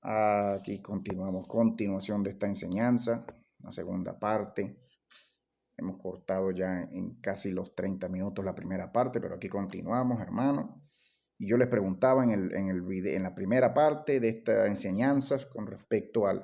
Aquí continuación de esta enseñanza, la segunda parte. Hemos cortado ya en casi los 30 minutos la primera parte, pero aquí continuamos, hermano. Y yo les preguntaba en la primera parte de esta enseñanza con respecto al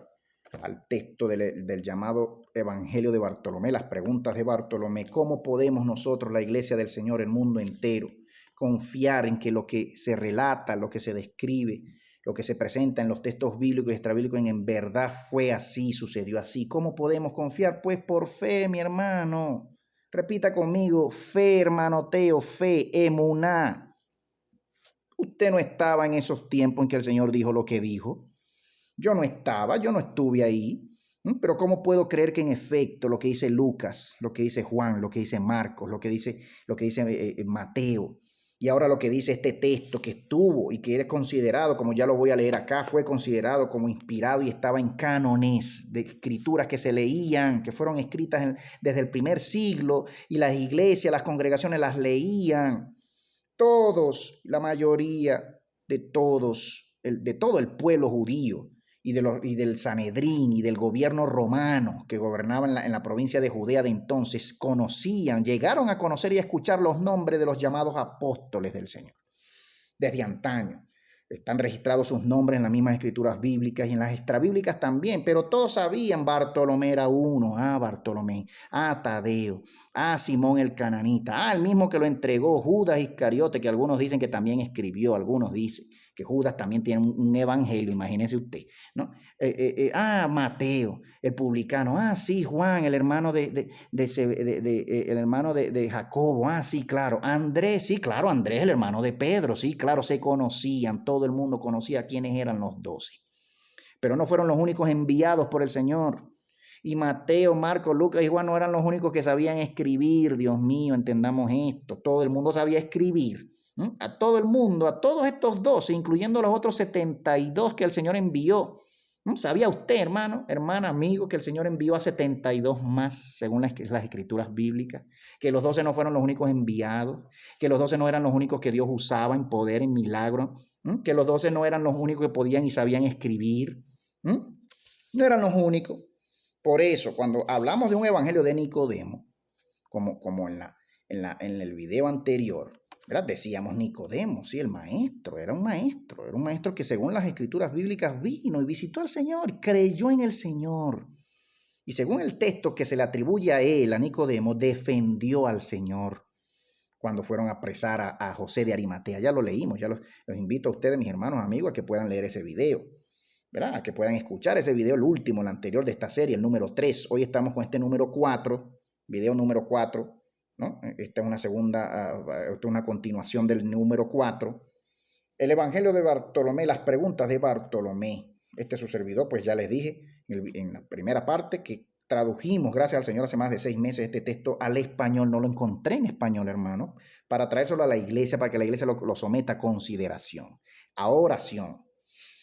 texto del llamado Evangelio de Bartolomé, las preguntas de Bartolomé, ¿cómo podemos nosotros, la Iglesia del Señor, el mundo entero, confiar en que lo que se relata, lo que se describe, lo que se presenta en los textos bíblicos y extrabíblicos en verdad fue así, sucedió así? ¿Cómo podemos confiar? Pues por fe, mi hermano. Repita conmigo, fe, hermano Teo, fe, emuná. Usted no estaba en esos tiempos en que el Señor dijo lo que dijo. Yo no estuve ahí. Pero ¿cómo puedo creer que en efecto lo que dice Lucas, lo que dice Juan, lo que dice Marcos, lo que dice Mateo, y ahora lo que dice este texto que estuvo y que era considerado, como ya lo voy a leer acá, fue considerado como inspirado y estaba en cánones de escrituras que se leían, que fueron escritas desde el primer siglo, y las iglesias, las congregaciones las leían? Todos, la mayoría de todos, de todo el pueblo judío y del Sanedrín y del gobierno romano que gobernaba en la provincia de Judea de entonces, llegaron a conocer y a escuchar los nombres de los llamados apóstoles del Señor. Desde antaño están registrados sus nombres en las mismas escrituras bíblicas y en las extrabíblicas también, pero todos sabían: Bartolomé era uno, Bartolomé, Tadeo, Simón el cananita, el mismo que lo entregó, Judas Iscariote, que algunos dicen que también escribió, algunos dicen que Judas también tiene un evangelio, imagínese usted, ¿no? Mateo, el publicano, sí, Juan, el hermano el hermano de Jacobo, sí, claro, Andrés, sí, claro, Andrés, el hermano de Pedro, sí, claro, se conocían, todo el mundo conocía quiénes eran los 12, pero no fueron los únicos enviados por el Señor. Y Mateo, Marcos, Lucas y Juan no eran los únicos que sabían escribir. Dios mío, entendamos esto, todo el mundo sabía escribir. A todo el mundo, a todos estos 12, incluyendo los otros 72 que el Señor envió. ¿Sabía usted, hermano, hermana, amigo, que el Señor envió a 72 más, según las escrituras bíblicas? Que los 12 no fueron los únicos enviados, que los 12 no eran los únicos que Dios usaba en poder, en milagro, que los 12 no eran los únicos que podían y sabían escribir. No eran los únicos. Por eso, cuando hablamos de un evangelio de Nicodemo, como en el video anterior, ¿verdad? Decíamos Nicodemo, sí, el maestro, era un maestro que según las escrituras bíblicas vino y visitó al Señor, creyó en el Señor. Y según el texto que se le atribuye a él, a Nicodemo, defendió al Señor cuando fueron a apresar a José de Arimatea. Ya lo leímos, ya los invito a ustedes, mis hermanos, amigos, a que puedan leer ese video, ¿verdad? A que puedan escuchar ese video, el último, el anterior de esta serie, el número 3. Hoy estamos con este número 4, video número 4, ¿no? Esta es una esta es una continuación del número 4. El Evangelio de Bartolomé, las preguntas de Bartolomé. Este es su servidor, pues ya les dije en la primera parte que tradujimos, gracias al Señor, hace más de 6 meses este texto al español. No lo encontré en español, hermano, para traérselo a la iglesia, para que la iglesia lo someta a consideración, a oración.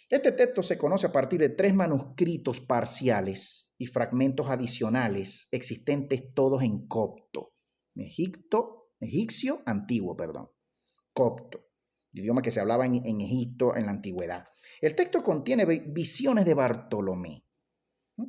Este texto se conoce a partir de 3 manuscritos parciales y fragmentos adicionales existentes todos en copto, egipcio antiguo, copto, idioma que se hablaba en Egipto en la antigüedad. El texto contiene visiones de Bartolomé.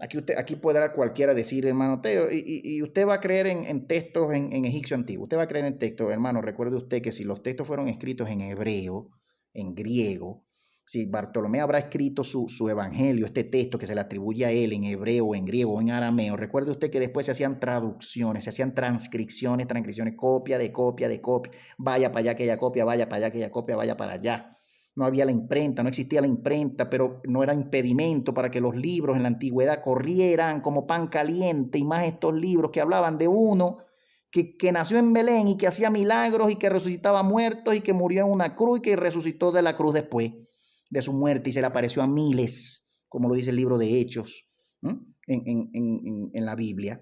Aquí podrá cualquiera decir, hermano Teo, y usted va a creer en textos en egipcio antiguo. Usted va a creer en textos, hermano. Recuerde usted que si los textos fueron escritos en hebreo, en griego, si Bartolomé habrá escrito su evangelio, este texto que se le atribuye a él en hebreo, en griego o en arameo, recuerde usted que después se hacían traducciones, se hacían transcripciones, copia de copia, vaya para allá aquella copia, vaya para allá aquella copia, vaya para allá. No había la imprenta, no existía la imprenta, pero no era impedimento para que los libros en la antigüedad corrieran como pan caliente, y más estos libros que hablaban de uno que nació en Belén y que hacía milagros y que resucitaba muertos y que murió en una cruz y que resucitó de la cruz después de su muerte y se le apareció a miles, como lo dice el libro de Hechos en la Biblia.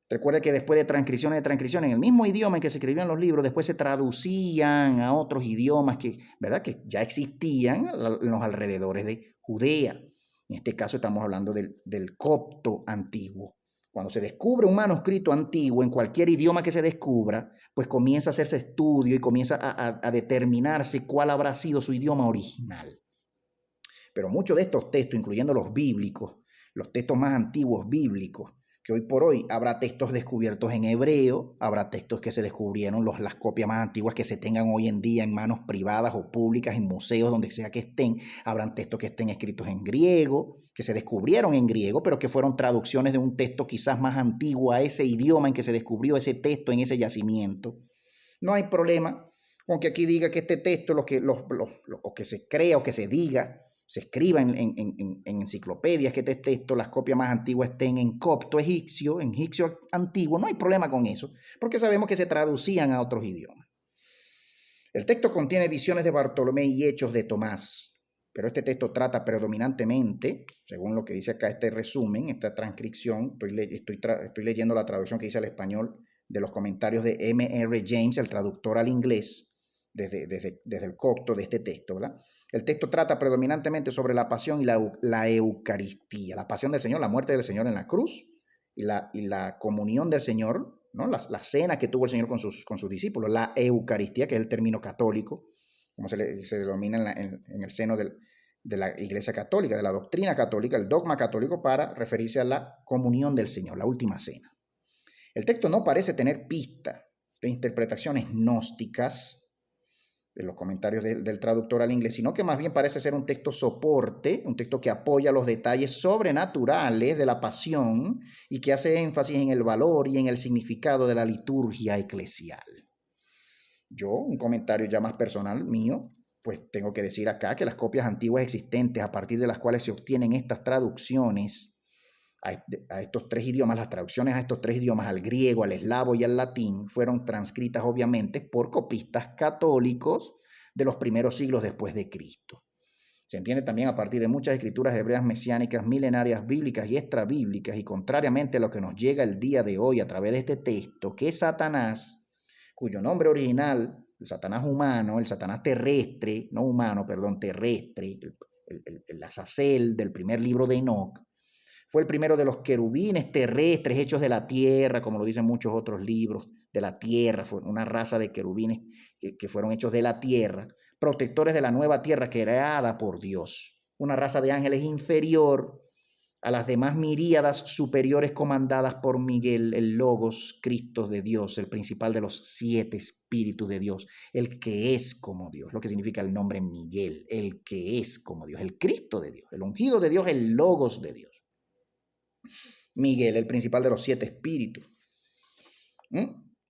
Recuerda que después de transcripciones, en el mismo idioma en que se escribían los libros, después se traducían a otros idiomas ¿verdad? Que ya existían en los alrededores de Judea. En este caso estamos hablando del copto antiguo. Cuando se descubre un manuscrito antiguo en cualquier idioma que se descubra, pues comienza a hacerse estudio y comienza a determinarse cuál habrá sido su idioma original. Pero muchos de estos textos, incluyendo los bíblicos, los textos más antiguos bíblicos, que hoy por hoy habrá textos descubiertos en hebreo, habrá textos que se descubrieron, las copias más antiguas que se tengan hoy en día en manos privadas o públicas, en museos, donde sea que estén, habrán textos que estén escritos en griego, que se descubrieron en griego, pero que fueron traducciones de un texto quizás más antiguo a ese idioma en que se descubrió ese texto en ese yacimiento. No hay problema con que aquí diga que este texto, lo que se crea o que se diga, se escriba en enciclopedias, que este texto, las copias más antiguas estén en copto egipcio, en egipcio antiguo. No hay problema con eso, porque sabemos que se traducían a otros idiomas. El texto contiene visiones de Bartolomé y hechos de Tomás, pero este texto trata predominantemente, según lo que dice acá este resumen, esta transcripción, estoy leyendo la traducción que dice al español de los comentarios de M.R. James, el traductor al inglés, desde el copto de este texto, ¿verdad? El texto trata predominantemente sobre la pasión y la Eucaristía, la pasión del Señor, la muerte del Señor en la cruz y la comunión del Señor, ¿no? La cena que tuvo el Señor con sus discípulos, la Eucaristía, que es el término católico, como se denomina en el seno de la Iglesia Católica, de la doctrina católica, el dogma católico, para referirse a la comunión del Señor, la última cena. El texto no parece tener pista de interpretaciones gnósticas de los comentarios del traductor al inglés, sino que más bien parece ser un texto soporte, un texto que apoya los detalles sobrenaturales de la pasión y que hace énfasis en el valor y en el significado de la liturgia eclesial. Yo, un comentario ya más personal mío, pues tengo que decir acá que las copias antiguas existentes a partir de las cuales se obtienen estas traducciones a estos tres idiomas, las traducciones a estos tres idiomas, al griego, al eslavo y al latín, fueron transcritas obviamente por copistas católicos de los primeros siglos después de Cristo. Se entiende también a partir de muchas escrituras hebreas mesiánicas, milenarias, bíblicas y extrabíblicas, y contrariamente a lo que nos llega el día de hoy a través de este texto, que Satanás, cuyo nombre original, el Satanás humano, el Satanás terrestre, no humano, perdón, terrestre, el Azazel del primer libro de Enoc, fue el primero de los querubines terrestres hechos de la tierra, como lo dicen muchos otros libros, de la tierra. Fue una raza de querubines que fueron hechos de la tierra, protectores de la nueva tierra creada por Dios. Una raza de ángeles inferior a las demás miríadas superiores comandadas por Miguel, el Logos, Cristo de Dios, el principal de los 7 espíritus de Dios, el que es como Dios, lo que significa el nombre Miguel, el que es como Dios, el Cristo de Dios, el ungido de Dios, el Logos de Dios. Miguel, el principal de los 7 espíritus.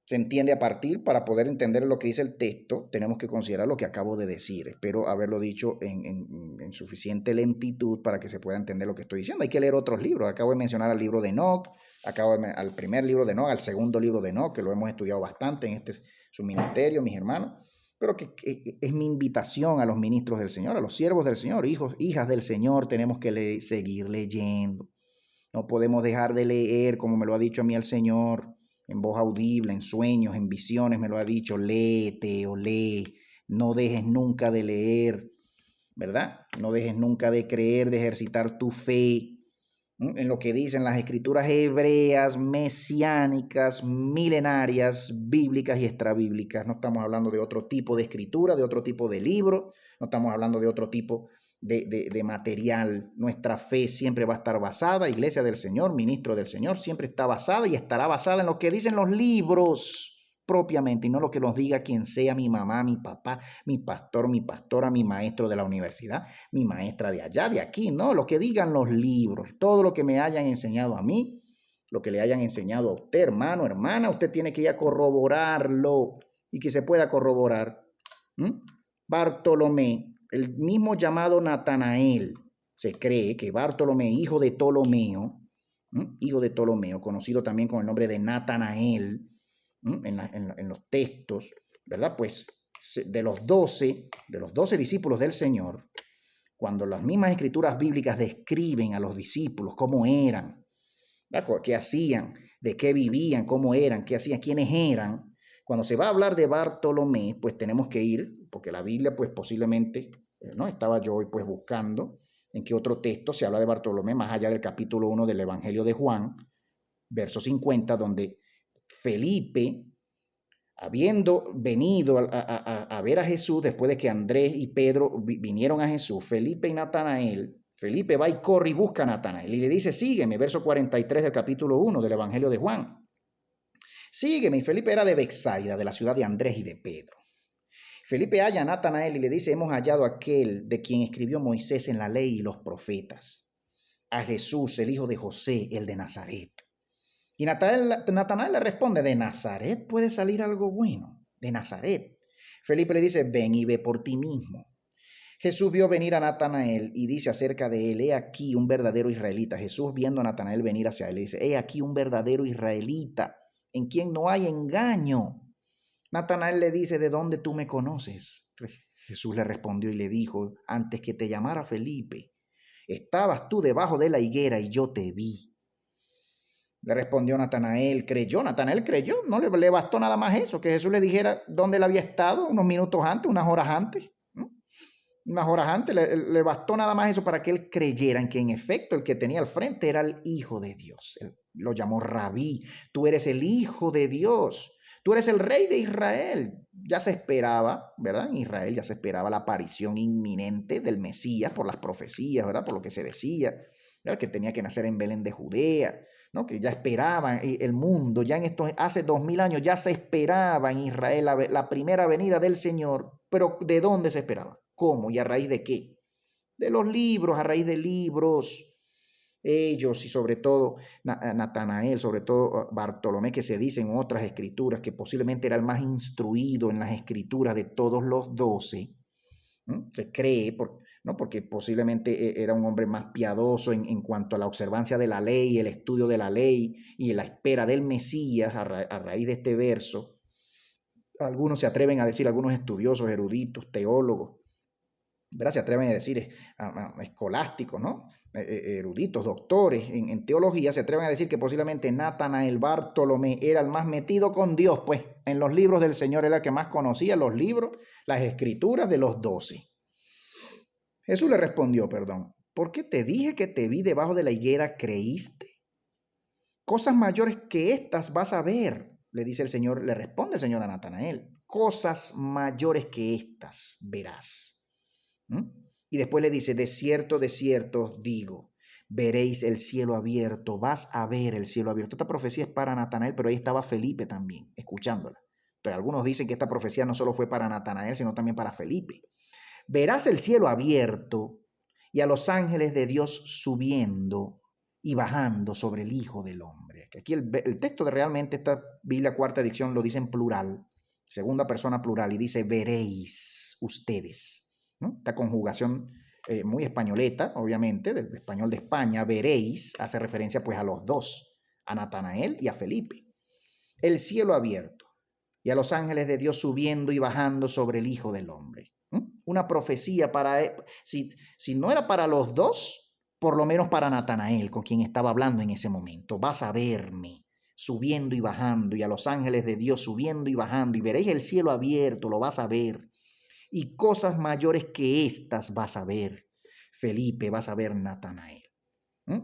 Se entiende a partir, para poder entender lo que dice el texto, tenemos que considerar lo que acabo de decir. Espero haberlo dicho en suficiente lentitud para que se pueda entender lo que estoy diciendo. Hay que leer otros libros. Acabo de mencionar al libro de Enoc, al primer libro de Enoc, al segundo libro de Enoc, que lo hemos estudiado bastante en su ministerio, mis hermanos. Pero que es mi invitación a los ministros del Señor, a los siervos del Señor, hijos, hijas del Señor, tenemos que seguir leyendo. No podemos dejar de leer, como me lo ha dicho a mí el Señor, en voz audible, en sueños, en visiones, me lo ha dicho, léete o lee, no dejes nunca de leer, ¿verdad? No dejes nunca de creer, de ejercitar tu fe en lo que dicen las escrituras hebreas, mesiánicas, milenarias, bíblicas y extrabíblicas. No estamos hablando de otro tipo de escritura, de otro tipo de libro, no estamos hablando de otro tipo de material. Nuestra fe siempre va a estar basada, Iglesia del Señor, ministro del Señor, siempre está basada y estará basada en lo que dicen los libros propiamente, y no lo que nos diga quien sea, mi mamá, mi papá, mi pastor, mi pastora, mi maestro de la universidad, mi maestra de allá, de aquí, no, lo que digan los libros, todo lo que me hayan enseñado a mí, lo que le hayan enseñado a usted, hermano, hermana, usted tiene que ir a corroborarlo y que se pueda corroborar. Bartolomé, el mismo llamado Natanael, se cree que Bartolomé, hijo de Ptolomeo, conocido también con el nombre de Natanael, en los textos, ¿verdad? Pues de los 12 discípulos del Señor, cuando las mismas escrituras bíblicas describen a los discípulos, cómo eran, ¿verdad? Qué hacían, de qué vivían, cómo eran, qué hacían, quiénes eran. Cuando se va a hablar de Bartolomé, pues tenemos que ir, porque la Biblia, pues posiblemente, ¿no? Estaba yo hoy pues buscando en qué otro texto se habla de Bartolomé, más allá del capítulo 1 del Evangelio de Juan, verso 50, donde Felipe Habiendo venido a ver a Jesús, después de que Andrés y Pedro vinieron a Jesús, Felipe y Natanael, Felipe va y corre y busca a Natanael y le dice, sígueme, verso 43 del capítulo 1 del Evangelio de Juan. Sígueme, y Felipe era de Betsaida, de la ciudad de Andrés y de Pedro. Felipe halla a Natanael y le dice, hemos hallado a aquel de quien escribió Moisés en la ley y los profetas, a Jesús, el hijo de José, el de Nazaret. Y Natanael le responde, ¿de Nazaret puede salir algo bueno? De Nazaret. Felipe le dice, ven y ve por ti mismo. Jesús vio venir a Natanael y dice acerca de él, he aquí un verdadero israelita. Jesús viendo a Natanael venir hacia él, le dice, he aquí un verdadero israelita, en quien no hay engaño. Natanael le dice, ¿de dónde tú me conoces? Jesús le respondió y le dijo, antes que te llamara Felipe, estabas tú debajo de la higuera y yo te vi. Le respondió Natanael, Natanael creyó, no le bastó nada más eso, que Jesús le dijera dónde él había estado unos minutos antes, unas horas antes. Unas horas antes, le bastó nada más eso para que él creyera en que en efecto el que tenía al frente era el Hijo de Dios. Él lo llamó Rabí, tú eres el Hijo de Dios, tú eres el Rey de Israel. Ya se esperaba, ¿verdad? En Israel ya se esperaba la aparición inminente del Mesías por las profecías, ¿verdad? Por lo que se decía, ¿verdad? Que tenía que nacer en Belén de Judea, ¿no? Que ya esperaban el mundo, ya en estos, hace 2000 años ya se esperaba en Israel la primera venida del Señor, pero ¿de dónde se esperaba? ¿Cómo? ¿Y a raíz de qué? De los libros, a raíz de libros. Ellos y sobre todo Natanael, sobre todo Bartolomé, que se dice en otras escrituras que posiblemente era el más instruido en las escrituras de todos los 12. Se cree, ¿no? Porque posiblemente era un hombre más piadoso en cuanto a la observancia de la ley, el estudio de la ley y la espera del Mesías a raíz de este verso. Algunos se atreven a decir, algunos estudiosos, eruditos, teólogos, ¿verdad? Se atreven a decir escolásticos, ¿no? Eruditos, doctores en teología, se atreven a decir que posiblemente Natanael Bartolomé era el más metido con Dios, pues en los libros del Señor era el que más conocía los libros, las escrituras de los 12. Jesús le respondió, ¿por qué te dije que te vi debajo de la higuera, creíste? Cosas mayores que estas vas a ver, le dice el Señor, le responde el Señor a Natanael, cosas mayores que estas verás. Y después le dice, de cierto os digo, veréis el cielo abierto, vas a ver el cielo abierto. Esta profecía es para Natanael, pero ahí estaba Felipe también, escuchándola. Entonces, algunos dicen que esta profecía no solo fue para Natanael, sino también para Felipe. Verás el cielo abierto y a los ángeles de Dios subiendo y bajando sobre el Hijo del Hombre. Aquí el texto de realmente esta Biblia cuarta edición lo dice en plural, segunda persona plural, y dice, veréis ustedes. ¿No? Esta conjugación muy españoleta, obviamente, del español de España, veréis, hace referencia pues a los dos, a Natanael y a Felipe. El cielo abierto y a los ángeles de Dios subiendo y bajando sobre el Hijo del Hombre. Una profecía para, si no era para los dos, por lo menos para Natanael, con quien estaba hablando en ese momento. Vas a verme subiendo y bajando, y a los ángeles de Dios subiendo y bajando, y veréis el cielo abierto, lo vas a ver. Y cosas mayores que estas vas a ver, Felipe, vas a ver Natanael.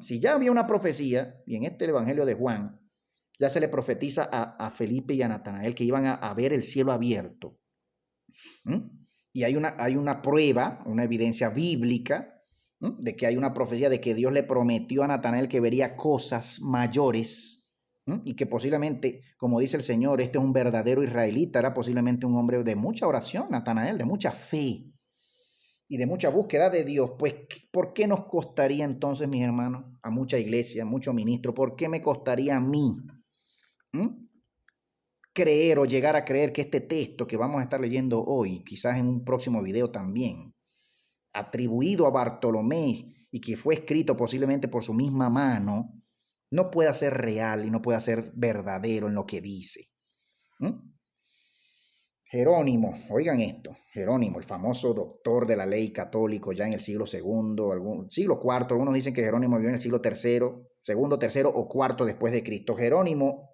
Si ya había una profecía, y en este Evangelio de Juan, ya se le profetiza a Felipe y a Natanael que iban a ver el cielo abierto. Y hay una prueba, una evidencia bíblica, de que hay una profecía de que Dios le prometió a Natanael que vería cosas mayores, y que posiblemente, como dice el Señor, este es un verdadero israelita, era posiblemente un hombre de mucha oración, Natanael, de mucha fe y de mucha búsqueda de Dios. Pues, ¿por qué nos costaría entonces, mis hermanos, a mucha iglesia, a mucho ministro, por qué me costaría a mí creer o llegar a creer que este texto que vamos a estar leyendo hoy, quizás en un próximo video también, atribuido a Bartolomé y que fue escrito posiblemente por su misma mano, no pueda ser real y no pueda ser verdadero en lo que dice? Jerónimo, oigan esto, Jerónimo, el famoso doctor de la ley católico ya en el siglo II, siglo IV, algunos dicen que Jerónimo vivió en el siglo III, segundo, tercero o cuarto después de Cristo. Jerónimo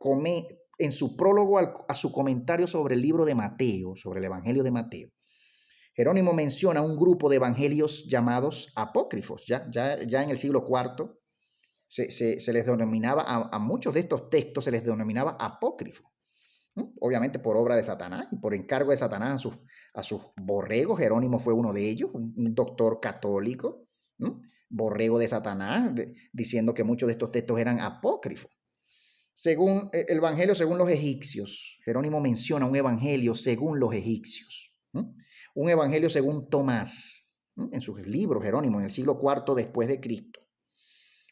en su prólogo a su comentario sobre el libro de Mateo, sobre el Evangelio de Mateo, Jerónimo menciona un grupo de evangelios llamados apócrifos. Ya en el siglo IV se les denominaba, a muchos de estos textos se les denominaba apócrifos. obviamente por obra de Satanás y por encargo de Satanás a sus borregos. Jerónimo fue uno de ellos, un doctor católico, borrego de Satanás, diciendo que muchos de estos textos eran apócrifos. Según el evangelio según los egipcios, Jerónimo menciona un evangelio según los egipcios, un evangelio según Tomás, en sus libros, Jerónimo, en el siglo IV después de Cristo.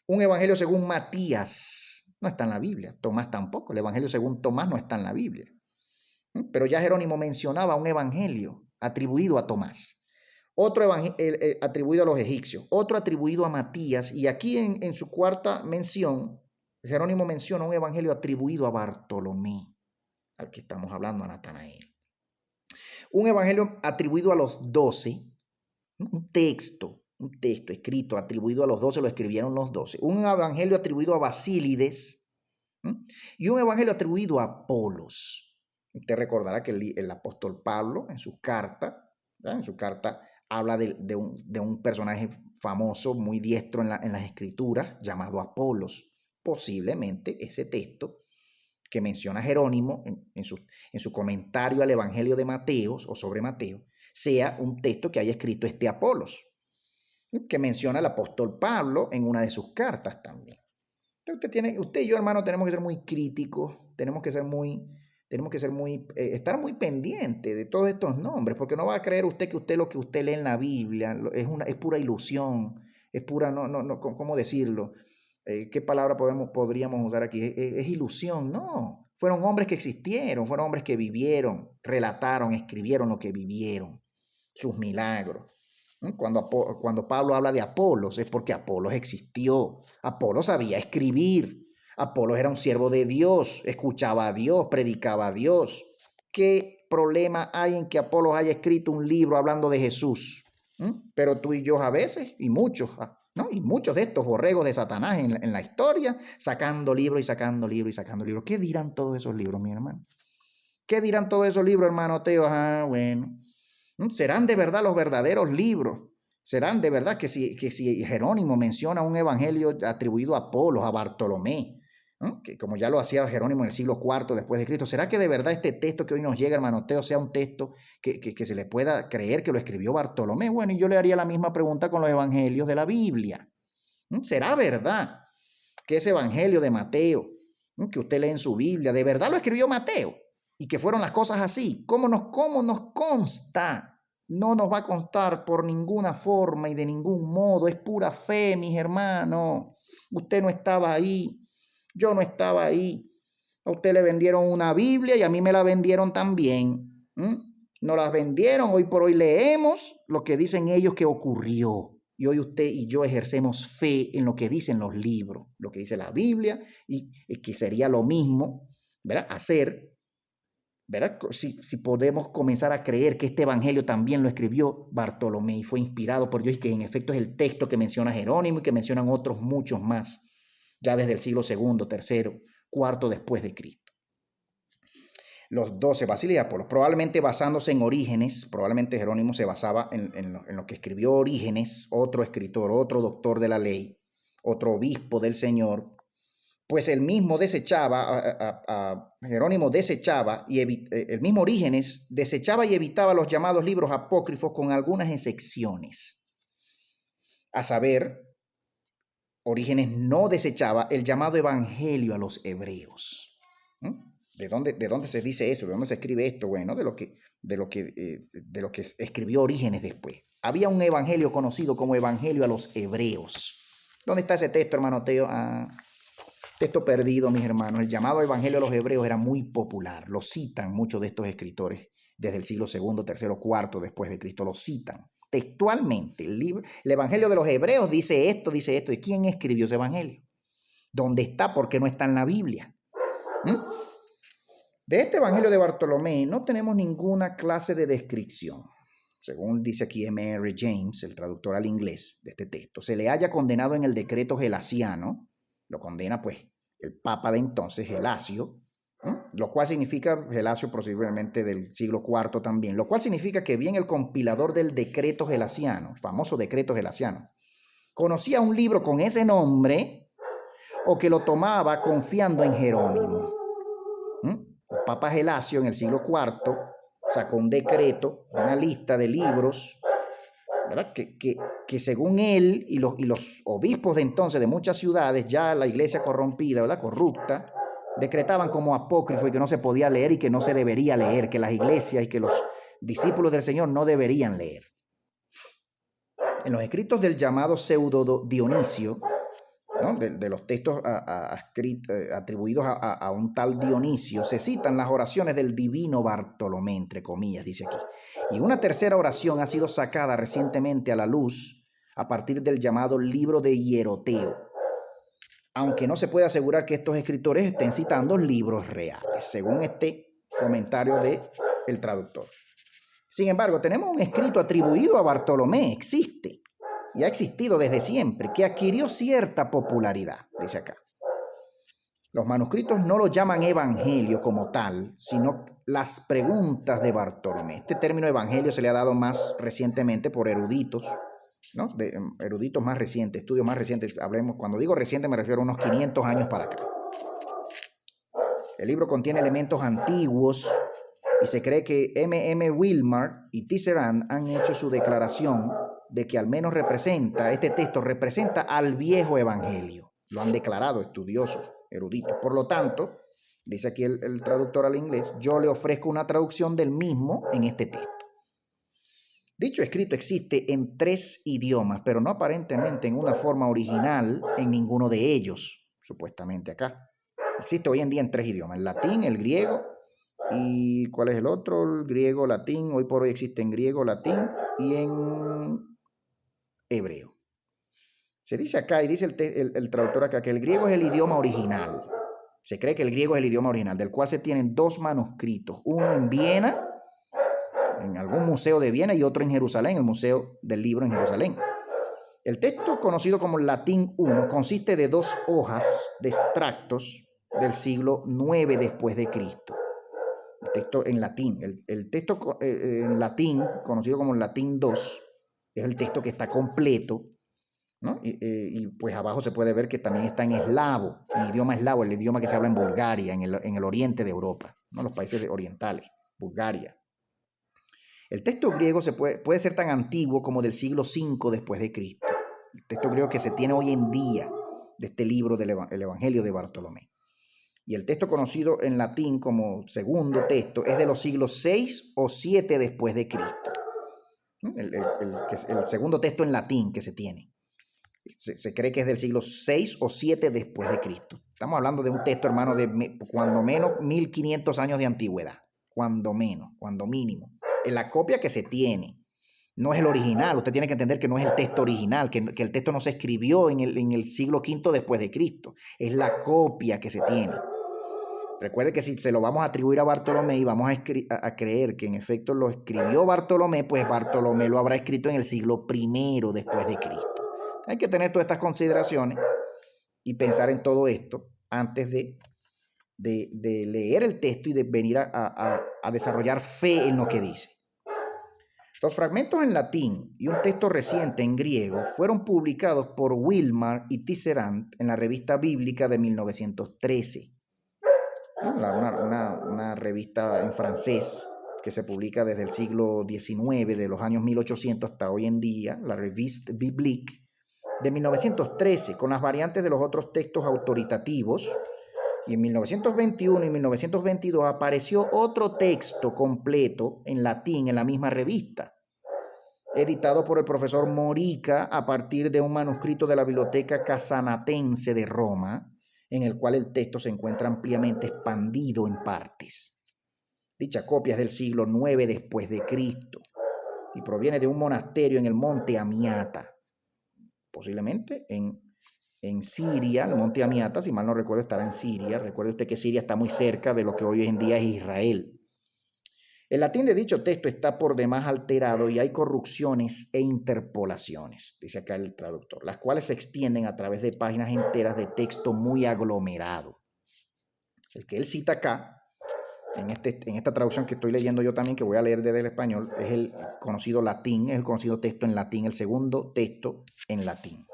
Un evangelio según Matías, no está en la Biblia. Tomás tampoco, el evangelio según Tomás no está en la Biblia. Pero ya Jerónimo mencionaba un evangelio atribuido a Tomás, otro evangelio atribuido a los egipcios, otro atribuido a Matías, y aquí en su cuarta mención, Jerónimo menciona un evangelio atribuido a Bartolomé, al que estamos hablando, a Natanael. Un evangelio atribuido a los 12, un texto escrito atribuido a los 12, lo escribieron los 12. Un evangelio atribuido a Basílides y un evangelio atribuido a Apolos. Usted recordará que el apóstol Pablo en su carta habla de un personaje famoso, muy diestro en las escrituras, llamado Apolos. Posiblemente ese texto que menciona Jerónimo en su comentario al evangelio de Mateo o sobre Mateo, sea un texto que haya escrito este Apolos, que menciona el apóstol Pablo en una de sus cartas también. Entonces usted y yo, hermano, tenemos que ser muy críticos, tenemos que estar muy pendientes de todos estos nombres, porque no va a creer usted que lo que usted lee en la Biblia es pura ilusión, es pura, ¿cómo decirlo? ¿Qué palabra podríamos usar aquí? Es ilusión, no. Fueron hombres que existieron, fueron hombres que vivieron, relataron, escribieron lo que vivieron, sus milagros. Cuando Pablo habla de Apolos es porque Apolos existió. Apolos sabía escribir. Apolos era un siervo de Dios, escuchaba a Dios, predicaba a Dios. ¿Qué problema hay en que Apolos haya escrito un libro hablando de Jesús? Pero tú y yo a veces, y muchos de estos borregos de Satanás en la historia, sacando libros y sacando libros y sacando libros. ¿Qué dirán todos esos libros, mi hermano? ¿Qué dirán todos esos libros, hermano Teo? Bueno. ¿Serán de verdad los verdaderos libros? ¿Serán de verdad que si Jerónimo menciona un evangelio atribuido a Apolos, a Bartolomé, que como ya lo hacía Jerónimo en el siglo IV después de Cristo, ¿será que de verdad este texto que hoy nos llega, hermano Teo, sea un texto que se le pueda creer que lo escribió Bartolomé? Bueno, y yo le haría la misma pregunta con los evangelios de la Biblia. ¿Será verdad que ese evangelio de Mateo, que usted lee en su Biblia, de verdad lo escribió Mateo? Y que fueron las cosas así. ¿Cómo nos consta? No nos va a constar por ninguna forma y de ningún modo. Es pura fe, mis hermanos. Usted no estaba ahí. Yo no estaba ahí. A usted le vendieron una Biblia y a mí me la vendieron también. Nos las vendieron. Hoy por hoy leemos lo que dicen ellos que ocurrió. Y hoy usted y yo ejercemos fe en lo que dicen los libros, lo que dice la Biblia, y que sería lo mismo, ¿verdad? Hacer, ¿verdad? Si podemos comenzar a creer que este evangelio también lo escribió Bartolomé y fue inspirado por Dios y que en efecto es el texto que menciona Jerónimo y que mencionan otros muchos más, ya desde el siglo II, III, IV después de Cristo. Los 12, Basílides y Apolos, probablemente basándose en Orígenes, probablemente Jerónimo se basaba en lo que escribió Orígenes, otro escritor, otro doctor de la ley, otro obispo del Señor, pues el mismo Jerónimo desechaba, y el mismo Orígenes desechaba y evitaba los llamados libros apócrifos con algunas excepciones. A saber, Orígenes no desechaba el llamado evangelio a los hebreos. ¿De dónde se dice eso? ¿De dónde se escribe esto? Bueno, de lo que escribió Orígenes después. Había un evangelio conocido como evangelio a los hebreos. ¿Dónde está ese texto, hermano Teo? Texto perdido, mis hermanos. El llamado evangelio a los hebreos era muy popular. Lo citan muchos de estos escritores desde el siglo II, III, IV después de Cristo. Lo citan textualmente. El evangelio de los hebreos dice esto. ¿Y quién escribió ese evangelio? ¿Dónde está? ¿Por qué no está en la Biblia? De este evangelio de Bartolomé no tenemos ninguna clase de descripción. Según dice aquí M.R. James, el traductor al inglés de este texto, se le haya condenado en el decreto gelasiano. Lo condena pues el papa de entonces, Gelasio, lo cual significa, Gelasio posiblemente del siglo IV también, lo cual significa que bien el compilador del decreto gelasiano, el famoso decreto gelasiano, conocía un libro con ese nombre o que lo tomaba confiando en Jerónimo. El Papa Gelasio en el siglo IV sacó un decreto, una lista de libros, ¿verdad? Que según él y los obispos de entonces de muchas ciudades, ya la iglesia corrompida, ¿verdad? Corrupta, decretaban como apócrifo y que no se podía leer y que no se debería leer, que las iglesias y que los discípulos del Señor no deberían leer. En los escritos del llamado pseudo Dionisio, ¿no? de los textos atribuidos a un tal Dionisio, se citan las oraciones del divino Bartolomé, entre comillas, dice aquí. Y una tercera oración ha sido sacada recientemente a la luz a partir del llamado libro de Hieroteo, aunque no se puede asegurar que estos escritores estén citando libros reales, según este comentario del traductor. Sin embargo, tenemos un escrito atribuido a Bartolomé, existe, y ha existido desde siempre, que adquirió cierta popularidad, dice acá. Los manuscritos no lo llaman evangelio como tal, sino las preguntas de Bartolomé. Este término evangelio se le ha dado más recientemente por eruditos, ¿no? Eruditos más recientes, estudios más recientes. Cuando digo reciente me refiero a unos 500 años para acá. El libro contiene elementos antiguos y se cree que M.M. Wilmar y Tisserand han hecho su declaración de que al menos este texto representa al viejo evangelio. Lo han declarado estudiosos, eruditos. Por lo tanto, dice aquí el traductor al inglés, yo le ofrezco una traducción del mismo en este texto. Dicho escrito existe en 3 idiomas, pero no aparentemente en una forma original en ninguno de ellos, supuestamente acá. Existe hoy en día en 3 idiomas, el latín, el griego y ¿cuál es el otro? El griego, latín, hoy por hoy existe en griego, latín y en hebreo. Se dice acá, y dice el traductor acá, que el griego es el idioma original. Se cree que el griego es el idioma original, del cual se tienen 2 manuscritos, uno en Viena, en algún museo de Viena, y otro en Jerusalén, el Museo del Libro en Jerusalén. El texto, conocido como Latín I, consiste de 2 hojas de extractos del siglo IX después de Cristo. El texto en latín. El texto en latín, conocido como Latín II, es el texto que está completo, ¿no? Y pues abajo se puede ver que también está en eslavo, en idioma eslavo, el idioma que se habla en Bulgaria, en el oriente de Europa, ¿no? Los países orientales, Bulgaria. El texto griego puede ser tan antiguo como del siglo V después de Cristo. El texto griego que se tiene hoy en día de este libro del Evangelio de Bartolomé. Y el texto conocido en latín como segundo texto es de los siglos 6 o 7 después de Cristo. El segundo texto en latín que se tiene. Se cree que es del siglo 6 o 7 después de Cristo. Estamos hablando de un texto, hermano, de cuando menos 1500 años de antigüedad. Cuando menos, cuando mínimo. En la copia que se tiene. No es el original. Usted tiene que entender que no es el texto original, que el texto no se escribió en el siglo V después de Cristo. Es la copia que se tiene. Recuerde que si se lo vamos a atribuir a Bartolomé y vamos a creer que en efecto lo escribió Bartolomé, pues Bartolomé lo habrá escrito en el siglo I después de Cristo. Hay que tener todas estas consideraciones y pensar en todo esto antes de leer el texto y de venir a desarrollar fe en lo que dice. Los fragmentos en latín y un texto reciente en griego fueron publicados por Wilmar y Tisserand en la Revista Bíblica de 1913. Una revista en francés que se publica desde el siglo XIX, de los años 1800 hasta hoy en día, la Reviste Biblique de 1913, con las variantes de los otros textos autoritativos. Y en 1921 y 1922 apareció otro texto completo en latín en la misma revista, editado por el profesor Morica a partir de un manuscrito de la Biblioteca Casanatense de Roma, en el cual el texto se encuentra ampliamente expandido en partes. Dicha copia es del siglo IX después de Cristo y proviene de un monasterio en el monte Amiata, posiblemente en Siria. El monte Amiata, si mal no recuerdo, estará en Siria. Recuerde usted que Siria está muy cerca de lo que hoy en día es Israel. El latín de dicho texto está por demás alterado y hay corrupciones e interpolaciones, dice acá el traductor, las cuales se extienden a través de páginas enteras de texto muy aglomerado. El que él cita acá, en esta traducción que estoy leyendo yo también, que voy a leer desde el español, es el conocido latín, es el conocido texto en latín, el segundo texto en latín.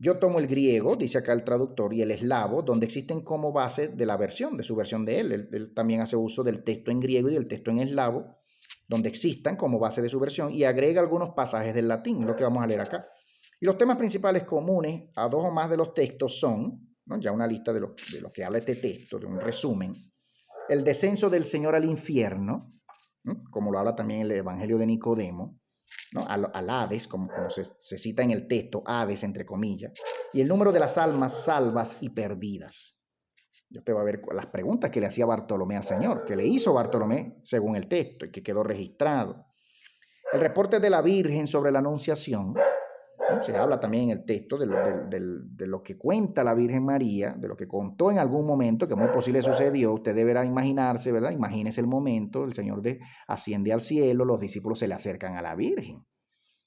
Yo tomo el griego, dice acá el traductor, y el eslavo, donde existen como base de la versión, de su versión de él. Él también hace uso del texto en griego y del texto en eslavo, donde existan como base de su versión, y agrega algunos pasajes del latín, lo que vamos a leer acá. Y los temas principales comunes a dos o más de los textos son, ¿no?, ya una lista de lo que habla este texto, de un resumen: el descenso del Señor al infierno, ¿no?, como lo habla también el Evangelio de Nicodemo, ¿no?, al Hades, como se cita en el texto, Hades entre comillas, y el número de las almas salvas y perdidas. Yo te voy a ver las preguntas que le hacía Bartolomé al Señor, que le hizo Bartolomé según el texto y que quedó registrado. El reporte de la Virgen sobre la Anunciación, ¿no? Se habla también en el texto de lo que cuenta la Virgen María, de lo que contó en algún momento, que muy posible sucedió. Usted deberá imaginarse, ¿verdad? Imagínese el momento, el Señor asciende al cielo, los discípulos se le acercan a la Virgen,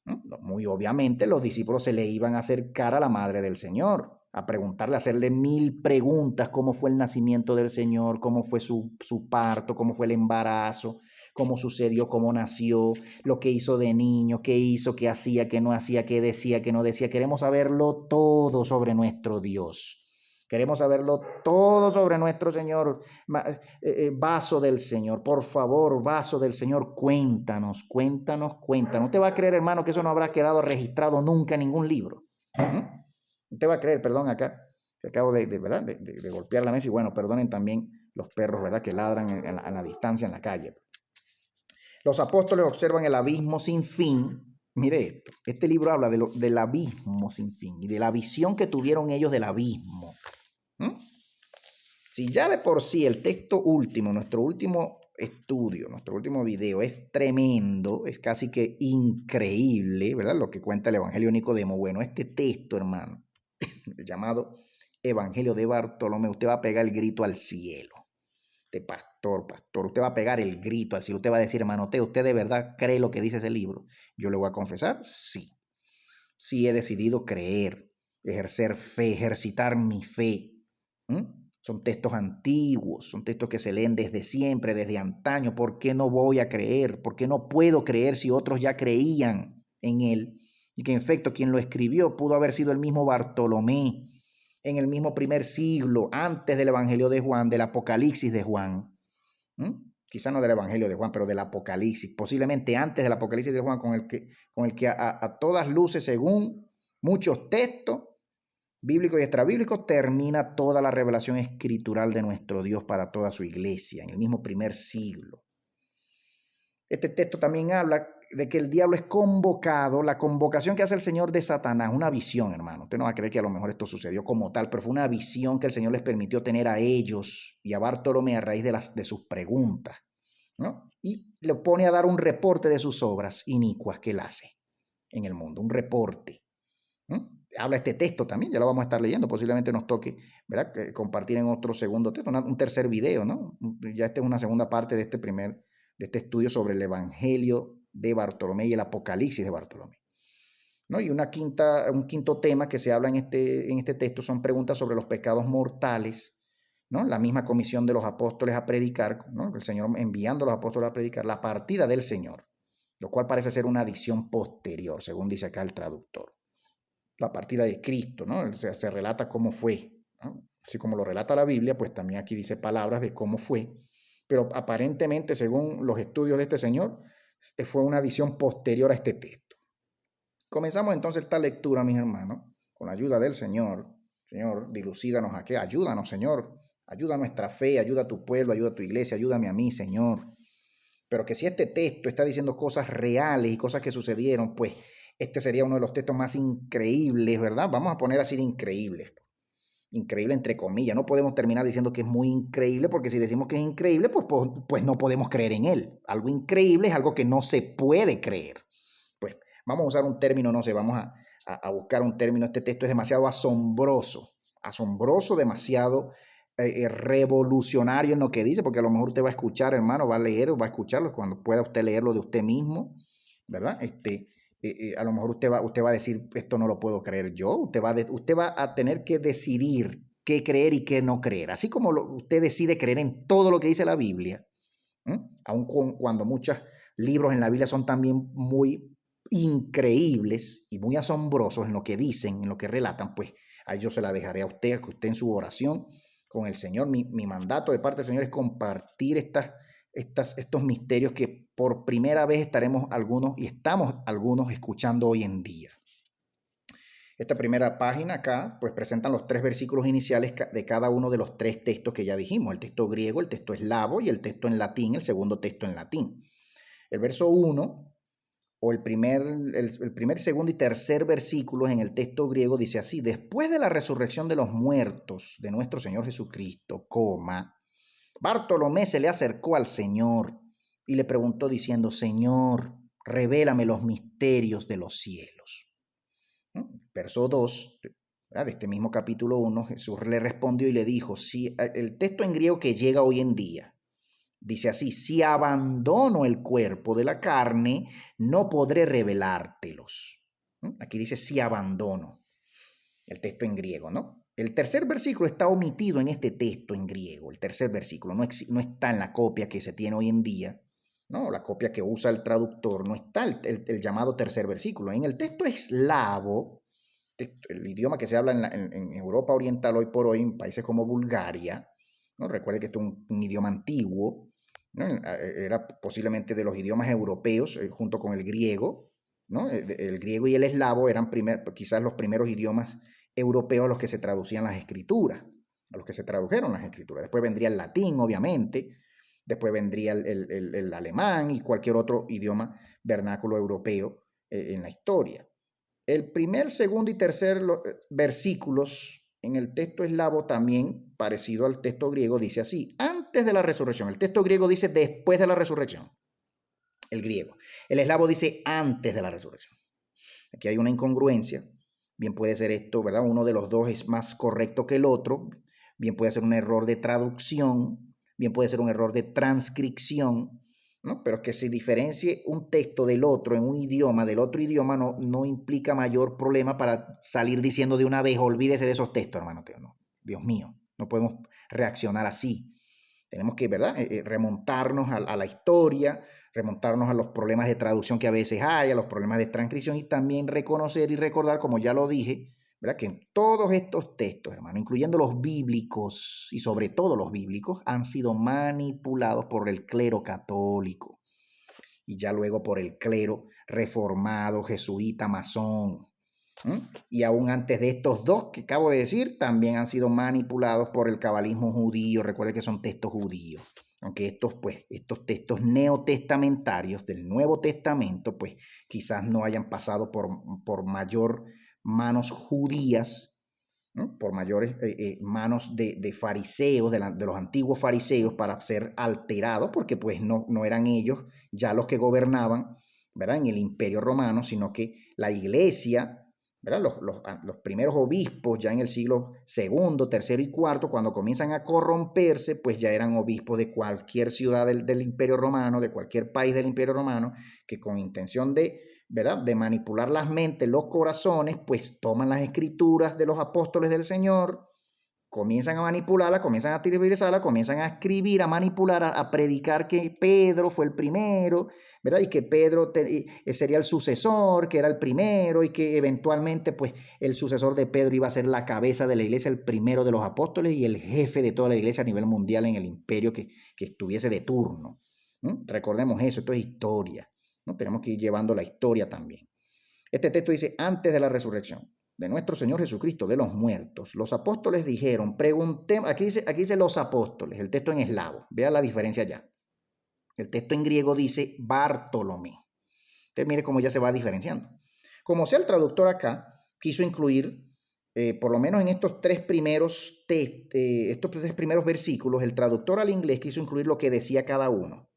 ¿no? Muy obviamente los discípulos se le iban a acercar a la Madre del Señor, a preguntarle, a hacerle 1000 preguntas: cómo fue el nacimiento del Señor, cómo fue su parto, cómo fue el embarazo, cómo sucedió, cómo nació, lo que hizo de niño, qué hizo, qué hacía, qué no hacía, qué decía, qué no decía. Queremos saberlo todo sobre nuestro Dios. Queremos saberlo todo sobre nuestro Señor. Vaso del Señor, por favor, vaso del Señor, cuéntanos, cuéntanos, cuéntanos. Usted va a creer, hermano, que eso no habrá quedado registrado nunca en ningún libro. Usted va a creer, perdón, acá, que acabo ¿verdad? de golpear la mesa, y bueno, perdonen también los perros, ¿verdad?, que ladran a la distancia en la calle. Los apóstoles observan el abismo sin fin. Mire esto, este libro habla del abismo sin fin y de la visión que tuvieron ellos del abismo. Si ya de por sí el texto último, nuestro último estudio, nuestro último video es tremendo, es casi que increíble, ¿verdad?, lo que cuenta el Evangelio de Nicodemo. Bueno, este texto, hermano, el llamado Evangelio de Bartolomé, usted va a pegar el grito al cielo. Pastor, usted va a pegar el grito al cielo. Usted va a decir: hermano Teo, ¿usted de verdad cree lo que dice ese libro? Yo le voy a confesar, sí. Sí he decidido creer, ejercer fe, ejercitar mi fe. Son textos antiguos, son textos que se leen desde siempre, desde antaño. ¿Por qué no voy a creer? ¿Por qué no puedo creer si otros ya creían en él? Y que en efecto quien lo escribió pudo haber sido el mismo Bartolomé, en el mismo primer siglo, antes del Evangelio de Juan, del Apocalipsis de Juan. Quizá no del Evangelio de Juan, pero del Apocalipsis, posiblemente antes del Apocalipsis de Juan, con el que a todas luces, según muchos textos bíblicos y extrabíblicos, termina toda la revelación escritural de nuestro Dios para toda su iglesia, en el mismo primer siglo. Este texto también habla de que el diablo es convocado, la convocación que hace el Señor de Satanás, una visión, hermano. Usted no va a creer que a lo mejor esto sucedió como tal, pero fue una visión que el Señor les permitió tener a ellos y a Bartolomé a raíz de sus preguntas, ¿no? Y le pone a dar un reporte de sus obras inicuas que él hace en el mundo, un reporte. Habla este texto también, ya lo vamos a estar leyendo, posiblemente nos toque, ¿verdad?, compartir en otro segundo texto, un tercer video, ¿no? Ya esta es una segunda parte de este estudio sobre el Evangelio de Bartolomé y el Apocalipsis de Bartolomé, ¿no? Y un quinto tema que se habla en este texto son preguntas sobre los pecados mortales, ¿no? La misma comisión de los apóstoles a predicar, ¿no?, el Señor enviando a los apóstoles a predicar, la partida del Señor, lo cual parece ser una adición posterior, según dice acá el traductor. La partida de Cristo, ¿no? Se relata cómo fue, ¿no? Así como lo relata la Biblia, pues también aquí dice palabras de cómo fue, pero aparentemente, según los estudios de este señor, fue una adición posterior a este texto. Comenzamos entonces esta lectura, mis hermanos, con la ayuda del Señor. Señor, dilucídanos a qué, ayúdanos, Señor, ayuda a nuestra fe, ayuda a tu pueblo, ayuda a tu iglesia, ayúdame a mí, Señor. Pero que si este texto está diciendo cosas reales y cosas que sucedieron, pues este sería uno de los textos más increíbles, ¿verdad? Vamos a poner así de increíbles. Increíble entre comillas. No podemos terminar diciendo que es muy increíble, porque si decimos que es increíble, pues no podemos creer en él. Algo increíble es algo que no se puede creer. Pues vamos a usar un término, no sé, vamos a buscar un término. Este texto es demasiado asombroso, demasiado revolucionario en lo que dice, porque a lo mejor usted va a escuchar, hermano, va a leer o va a escucharlo cuando pueda usted leerlo de usted mismo, ¿verdad? A lo mejor usted va a decir: esto no lo puedo creer yo. Usted va a tener que decidir qué creer y qué no creer. Así como usted decide creer en todo lo que dice la Biblia, aun cuando muchos libros en la Biblia son también muy increíbles y muy asombrosos en lo que dicen, en lo que relatan, pues ahí yo se la dejaré a usted, que usted en su oración con el Señor, mi mandato de parte del Señor es compartir estos misterios que por primera vez estaremos algunos y estamos algunos escuchando hoy en día. Esta primera página acá, pues presentan los 3 versículos iniciales de cada uno de los 3 textos que ya dijimos, el texto griego, el texto eslavo y el texto en latín, el segundo texto en latín. El verso 1 o el primer, segundo y tercer versículos en el texto griego dice así: después de la resurrección de los muertos de nuestro Señor Jesucristo, Bartolomé se le acercó al Señor y le preguntó diciendo: Señor, revélame los misterios de los cielos. Verso 2, ¿verdad?, de este mismo capítulo 1, Jesús le respondió y le dijo, si el texto en griego que llega hoy en día, dice así: si abandono el cuerpo de la carne, no podré revelártelos. Aquí dice si abandono, el texto en griego, ¿no? El tercer versículo está omitido en este texto en griego. El tercer versículo no está en la copia que se tiene hoy en día, ¿no? La copia que usa el traductor, no está el llamado tercer versículo. En el texto eslavo, el idioma que se habla en Europa Oriental hoy por hoy, en países como Bulgaria, ¿no? Recuerde que esto es un idioma antiguo, ¿no? Era posiblemente de los idiomas europeos, junto con el griego, ¿no? El griego y el eslavo eran quizás los primeros idiomas europeos a los que se traducían las escrituras, a los que se tradujeron las escrituras. Después vendría el latín, obviamente, después vendría el alemán y cualquier otro idioma vernáculo europeo en la historia. El primer, segundo y tercer versículos en el texto eslavo, también parecido al texto griego, dice así: antes de la resurrección. El texto griego dice después de la resurrección, el griego. El eslavo dice antes de la resurrección. Aquí hay una incongruencia. Bien puede ser esto, ¿verdad? Uno de los dos es más correcto que el otro. Bien puede ser un error de traducción. Bien puede ser un error de transcripción, ¿no? Pero que se diferencie un texto del otro en un idioma, del otro idioma, no implica mayor problema para salir diciendo de una vez: olvídese de esos textos, hermano. No, Dios mío, no podemos reaccionar así. Tenemos que, ¿verdad?, remontarnos a la historia, remontarnos a los problemas de traducción que a veces hay, a los problemas de transcripción, y también reconocer y recordar, como ya lo dije, ¿verdad?, que en todos estos textos, hermano, incluyendo los bíblicos y sobre todo los bíblicos, han sido manipulados por el clero católico y ya luego por el clero reformado, jesuita, masón. Y aún antes de estos dos que acabo de decir, también han sido manipulados por el cabalismo judío. Recuerde que son textos judíos. Aunque estos textos neotestamentarios del Nuevo Testamento, pues quizás no hayan pasado por mayor manos judías, ¿no?, por mayores manos de fariseos, de los antiguos fariseos, para ser alterados, porque pues no eran ellos ya los que gobernaban, ¿verdad?, en el Imperio Romano, sino que la iglesia, ¿verdad?, los primeros obispos ya en el siglo II, III y IV, cuando comienzan a corromperse, pues ya eran obispos de cualquier ciudad del Imperio Romano, de cualquier país del Imperio Romano, que con intención de, ¿verdad?, de manipular las mentes, los corazones, pues toman las escrituras de los apóstoles del Señor, comienzan a manipularla, comienzan a tergiversarla, comienzan a escribir, a manipular, a predicar que Pedro fue el primero, ¿verdad?, y que Pedro sería el sucesor, que era el primero, y que eventualmente pues el sucesor de Pedro iba a ser la cabeza de la iglesia, el primero de los apóstoles y el jefe de toda la iglesia a nivel mundial en el imperio que estuviese de turno. Recordemos eso, esto es historia, ¿no? Tenemos que ir llevando la historia también. Este texto dice: antes de la resurrección de nuestro Señor Jesucristo de los muertos, los apóstoles dijeron, preguntemos, aquí dice los apóstoles, el texto en eslavo, vea la diferencia ya. El texto en griego dice Bartolomé. Entonces mire cómo ya se va diferenciando. Como sea, el traductor acá quiso incluir, por lo menos en estos tres primeros versículos, el traductor al inglés quiso incluir lo que decía cada uno,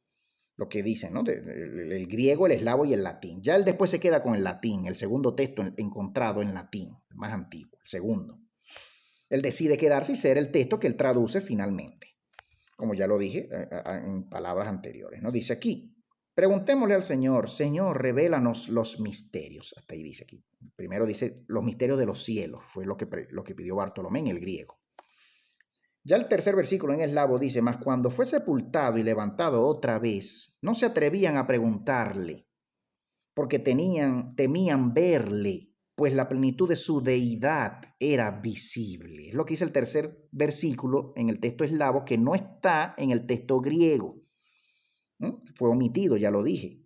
lo que dicen, ¿no?, el griego, el eslavo y el latín. Ya él después se queda con el latín, el segundo texto encontrado en latín, el más antiguo, el segundo. Él decide quedarse y ser el texto que él traduce finalmente, como ya lo dije en palabras anteriores, ¿no? Dice aquí: preguntémosle al Señor, Señor, revélanos los misterios. Hasta ahí dice aquí. Primero dice los misterios de los cielos, fue lo que pidió Bartolomé en el griego. Ya el tercer versículo en eslavo dice: mas cuando fue sepultado y levantado otra vez, no se atrevían a preguntarle, porque temían verle, pues la plenitud de su deidad era visible. Es lo que dice el tercer versículo en el texto eslavo, que no está en el texto griego. Fue omitido, ya lo dije.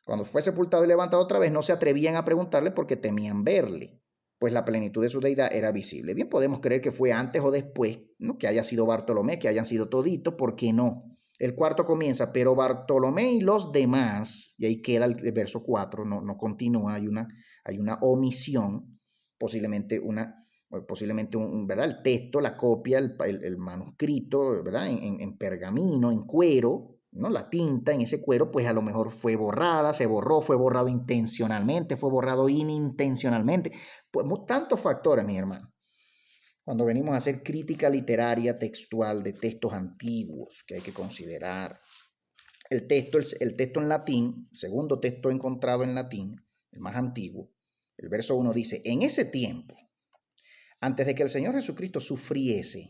Cuando fue sepultado y levantado otra vez, no se atrevían a preguntarle porque temían verle, pues la plenitud de su deidad era visible. Bien, podemos creer que fue antes o después, ¿no? Que haya sido Bartolomé, que hayan sido toditos, ¿por qué no? El cuarto comienza, pero Bartolomé y los demás, y ahí queda el verso 4, no continúa, hay una omisión, posiblemente ¿verdad? El texto, la copia, el manuscrito, ¿verdad? En pergamino, en cuero, ¿no? La tinta en ese cuero, pues a lo mejor fue borrada, se borró, fue borrado intencionalmente, fue borrado inintencionalmente. Pues tantos factores, mi hermano. Cuando venimos a hacer crítica literaria textual de textos antiguos que hay que considerar. El texto en latín, el segundo texto encontrado en latín, el más antiguo, el verso 1 dice, en ese tiempo, antes de que el Señor Jesucristo sufriese,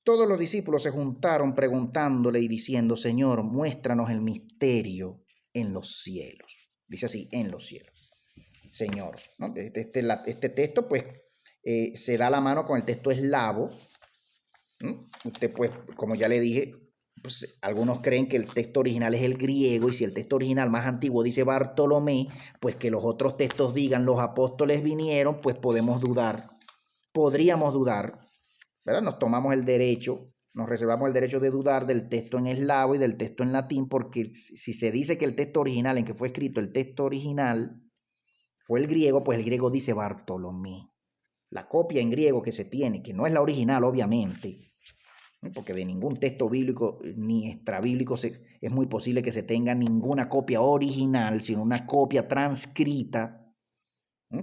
todos los discípulos se juntaron preguntándole y diciendo, Señor, muéstranos el misterio en los cielos. Dice así, en los cielos. Señor, ¿no? Este texto, pues, se da la mano con el texto eslavo. Usted, pues, como ya le dije, pues, algunos creen que el texto original es el griego, y si el texto original más antiguo dice Bartolomé, pues que los otros textos digan los apóstoles vinieron, pues podríamos dudar, ¿verdad? Nos tomamos el derecho, nos reservamos el derecho de dudar del texto en eslavo y del texto en latín, porque si se dice que el texto original en que fue escrito, el texto original fue el griego, pues el griego dice Bartolomé. La copia en griego que se tiene, que no es la original, obviamente, porque de ningún texto bíblico ni extrabíblico es muy posible que se tenga ninguna copia original, sino una copia transcrita,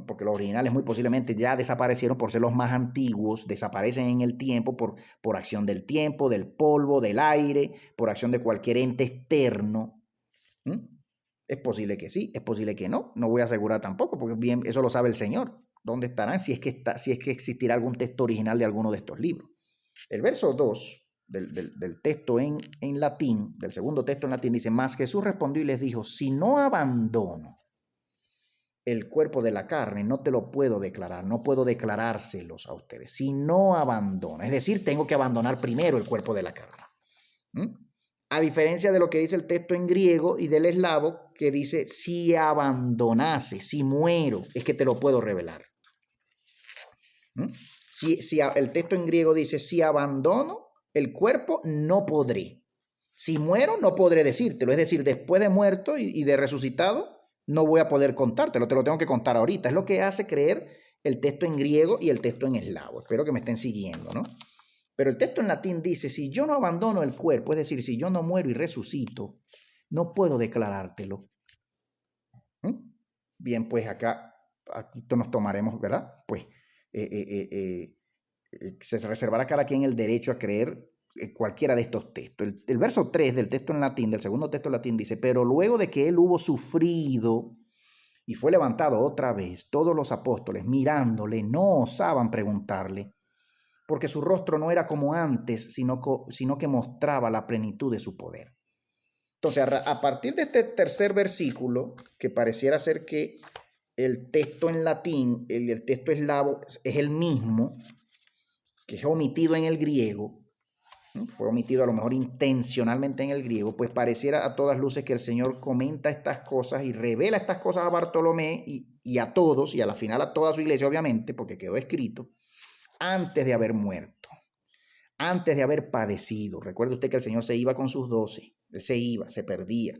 porque los originales muy posiblemente ya desaparecieron por ser los más antiguos, desaparecen en el tiempo por acción del tiempo, del polvo, del aire, por acción de cualquier ente externo. Es posible que sí, es posible que no, no voy a asegurar tampoco, porque bien, eso lo sabe el Señor. ¿Dónde estarán? Si es que existirá algún texto original de alguno de estos libros. El verso 2 del texto en latín, del segundo texto en latín, dice, mas Jesús respondió y les dijo, si no abandono el cuerpo de la carne, no te lo puedo declarar, no puedo declarárselos a ustedes. Si no abandono, es decir, tengo que abandonar primero el cuerpo de la carne. A diferencia de lo que dice el texto en griego y del eslavo, que dice, si abandonase, si muero, es que te lo puedo revelar. Si el texto en griego dice, si abandono el cuerpo, no podré. Si muero, no podré decírtelo. Es decir, después de muerto y de resucitado, no voy a poder contártelo. Te lo tengo que contar ahorita. Es lo que hace creer el texto en griego y el texto en eslavo. Espero que me estén siguiendo, ¿no? Pero el texto en latín dice, si yo no abandono el cuerpo, es decir, si yo no muero y resucito, no puedo declarártelo. Bien, pues aquí nos tomaremos, ¿verdad? Pues se reservará cada quien el derecho a creer cualquiera de estos textos. El verso 3 del texto en latín, del segundo texto en latín, dice, pero luego de que él hubo sufrido y fue levantado otra vez, todos los apóstoles mirándole no osaban preguntarle, porque su rostro no era como antes, sino que mostraba la plenitud de su poder. Entonces, a partir de este tercer versículo, que pareciera ser que el texto en latín, el texto eslavo es el mismo, que es omitido en el griego, fue omitido a lo mejor intencionalmente en el griego, pues pareciera a todas luces que el Señor comenta estas cosas y revela estas cosas a Bartolomé y a todos, y a la final a toda su iglesia, obviamente, porque quedó escrito, antes de haber muerto, antes de haber padecido. Recuerde usted que el Señor se iba con sus 12, él se iba, se perdía.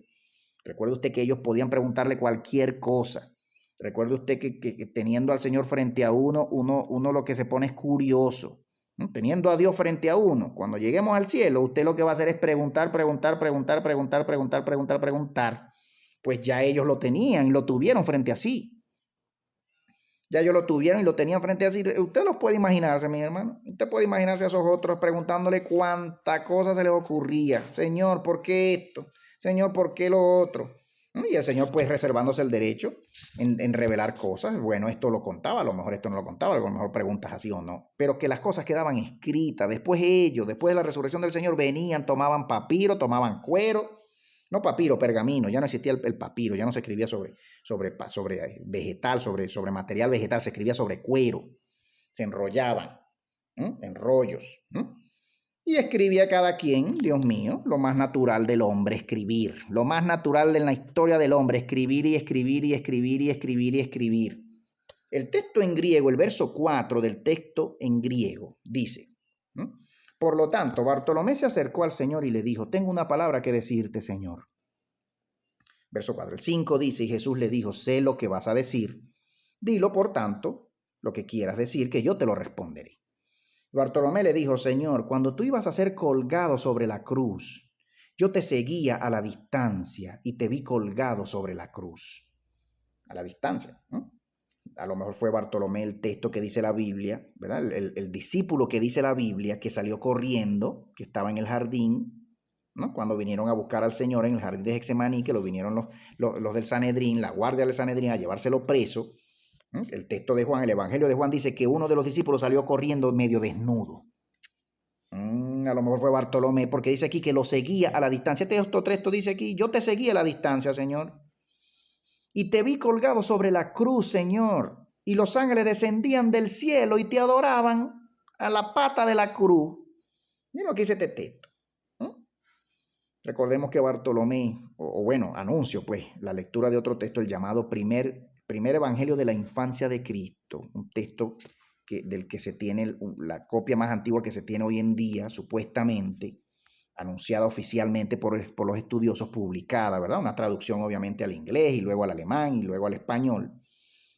Recuerde usted que ellos podían preguntarle cualquier cosa. Recuerde usted que teniendo al Señor frente a uno lo que se pone es curioso. Teniendo a Dios frente a uno, cuando lleguemos al cielo, usted lo que va a hacer es preguntar. Pues ya ellos lo tenían y lo tuvieron frente a sí. Ya ellos lo tuvieron y lo tenían frente a sí. Usted los puede imaginarse, mi hermano. Usted puede imaginarse a esos otros preguntándole cuánta cosa se les ocurría. Señor, ¿por qué esto? Señor, ¿por qué lo otro? Y el Señor, pues, reservándose el derecho en revelar cosas. Bueno, esto lo contaba, a lo mejor esto no lo contaba, a lo mejor preguntas así o no. Pero que las cosas quedaban escritas. Después ellos, después de la resurrección del Señor, venían, tomaban papiro, tomaban cuero, No papiro, pergamino, ya no existía el papiro, ya no se escribía sobre vegetal, sobre material vegetal, se escribía sobre cuero, se enrollaban en rollos. Y escribía cada quien, Dios mío, lo más natural del hombre, escribir. Lo más natural de la historia del hombre, escribir y escribir y escribir y escribir y escribir. El texto en griego, el verso 4 del texto en griego, dice, por lo tanto, Bartolomé se acercó al Señor y le dijo, tengo una palabra que decirte, Señor. Verso 4. El 5 dice, y Jesús le dijo, sé lo que vas a decir. Dilo, por tanto, lo que quieras decir, que yo te lo responderé. Bartolomé le dijo, Señor, cuando tú ibas a ser colgado sobre la cruz, yo te seguía a la distancia y te vi colgado sobre la cruz. A la distancia, ¿no? A lo mejor fue Bartolomé el texto que dice la Biblia, ¿verdad? El discípulo que dice la Biblia, que salió corriendo, que estaba en el jardín, ¿no? Cuando vinieron a buscar al Señor en el jardín de Getsemaní, que lo vinieron los del Sanedrín, la guardia del Sanedrín, a llevárselo preso. El texto de Juan, el Evangelio de Juan dice que uno de los discípulos salió corriendo medio desnudo. A lo mejor fue Bartolomé, porque dice aquí que lo seguía a la distancia. Este texto dice aquí, yo te seguí a la distancia, Señor. Y te vi colgado sobre la cruz, Señor. Y los ángeles descendían del cielo y te adoraban a la pata de la cruz. Mira lo que dice este texto. Recordemos que Bartolomé, anuncio pues la lectura de otro texto, el llamado primer evangelio de la infancia de Cristo, un texto del que se tiene la copia más antigua que se tiene hoy en día, supuestamente, anunciada oficialmente por los estudiosos, publicada, ¿verdad? Una traducción obviamente al inglés y luego al alemán y luego al español,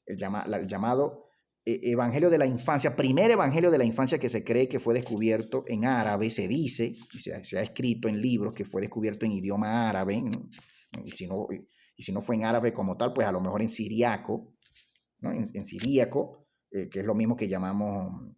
el llamado Evangelio de la Infancia, primer Evangelio de la Infancia que se cree que fue descubierto en árabe, se dice, y se ha escrito en libros que fue descubierto en idioma árabe, ¿no? Y si no fue en árabe como tal, pues a lo mejor en siríaco, ¿no? En siríaco, que es lo mismo que llamamos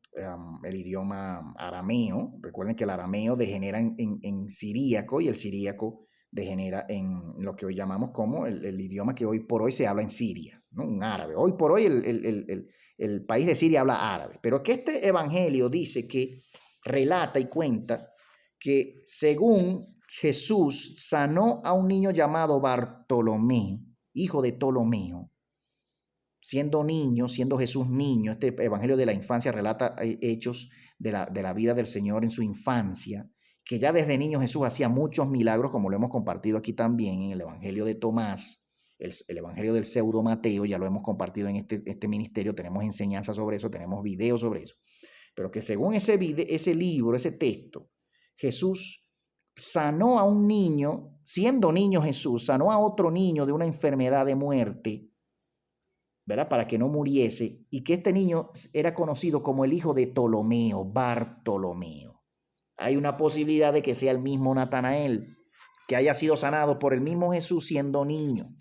el idioma arameo. Recuerden que el arameo degenera en siríaco y el siríaco degenera en lo que hoy llamamos como el idioma que hoy por hoy se habla en Siria, ¿no? Un árabe. Hoy por hoy el país de Siria habla árabe, pero que este evangelio dice que relata y cuenta que según Jesús sanó a un niño llamado Bartolomé, hijo de Ptolomeo, siendo niño, siendo Jesús niño. Este evangelio de la infancia relata hechos de la vida del Señor en su infancia, que ya desde niño Jesús hacía muchos milagros, como lo hemos compartido aquí también en el evangelio de Tomás, el evangelio del pseudo Mateo, ya lo hemos compartido en este ministerio, tenemos enseñanza sobre eso, tenemos videos sobre eso, pero que según ese libro, ese texto, Jesús sanó a un niño, siendo niño Jesús, sanó a otro niño de una enfermedad de muerte, ¿verdad? Para que no muriese, y que este niño era conocido como el hijo de Ptolomeo, Bartolomeo. Hay una posibilidad de que sea el mismo Natanael, que haya sido sanado por el mismo Jesús siendo niño.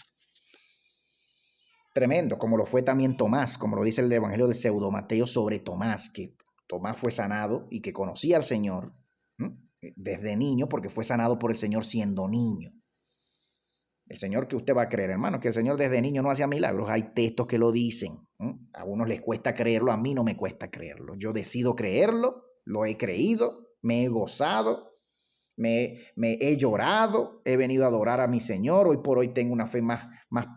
Tremendo, como lo fue también Tomás, como lo dice el Evangelio del pseudo Mateo sobre Tomás, que Tomás fue sanado y que conocía al Señor desde niño, porque fue sanado por el Señor siendo niño. El Señor que usted va a creer, hermano, que el Señor desde niño no hacía milagros. Hay textos que lo dicen. A unos les cuesta creerlo, a mí no me cuesta creerlo. Yo decido creerlo, lo he creído, me he gozado, me he llorado, he venido a adorar a mi Señor. Hoy por hoy tengo una fe más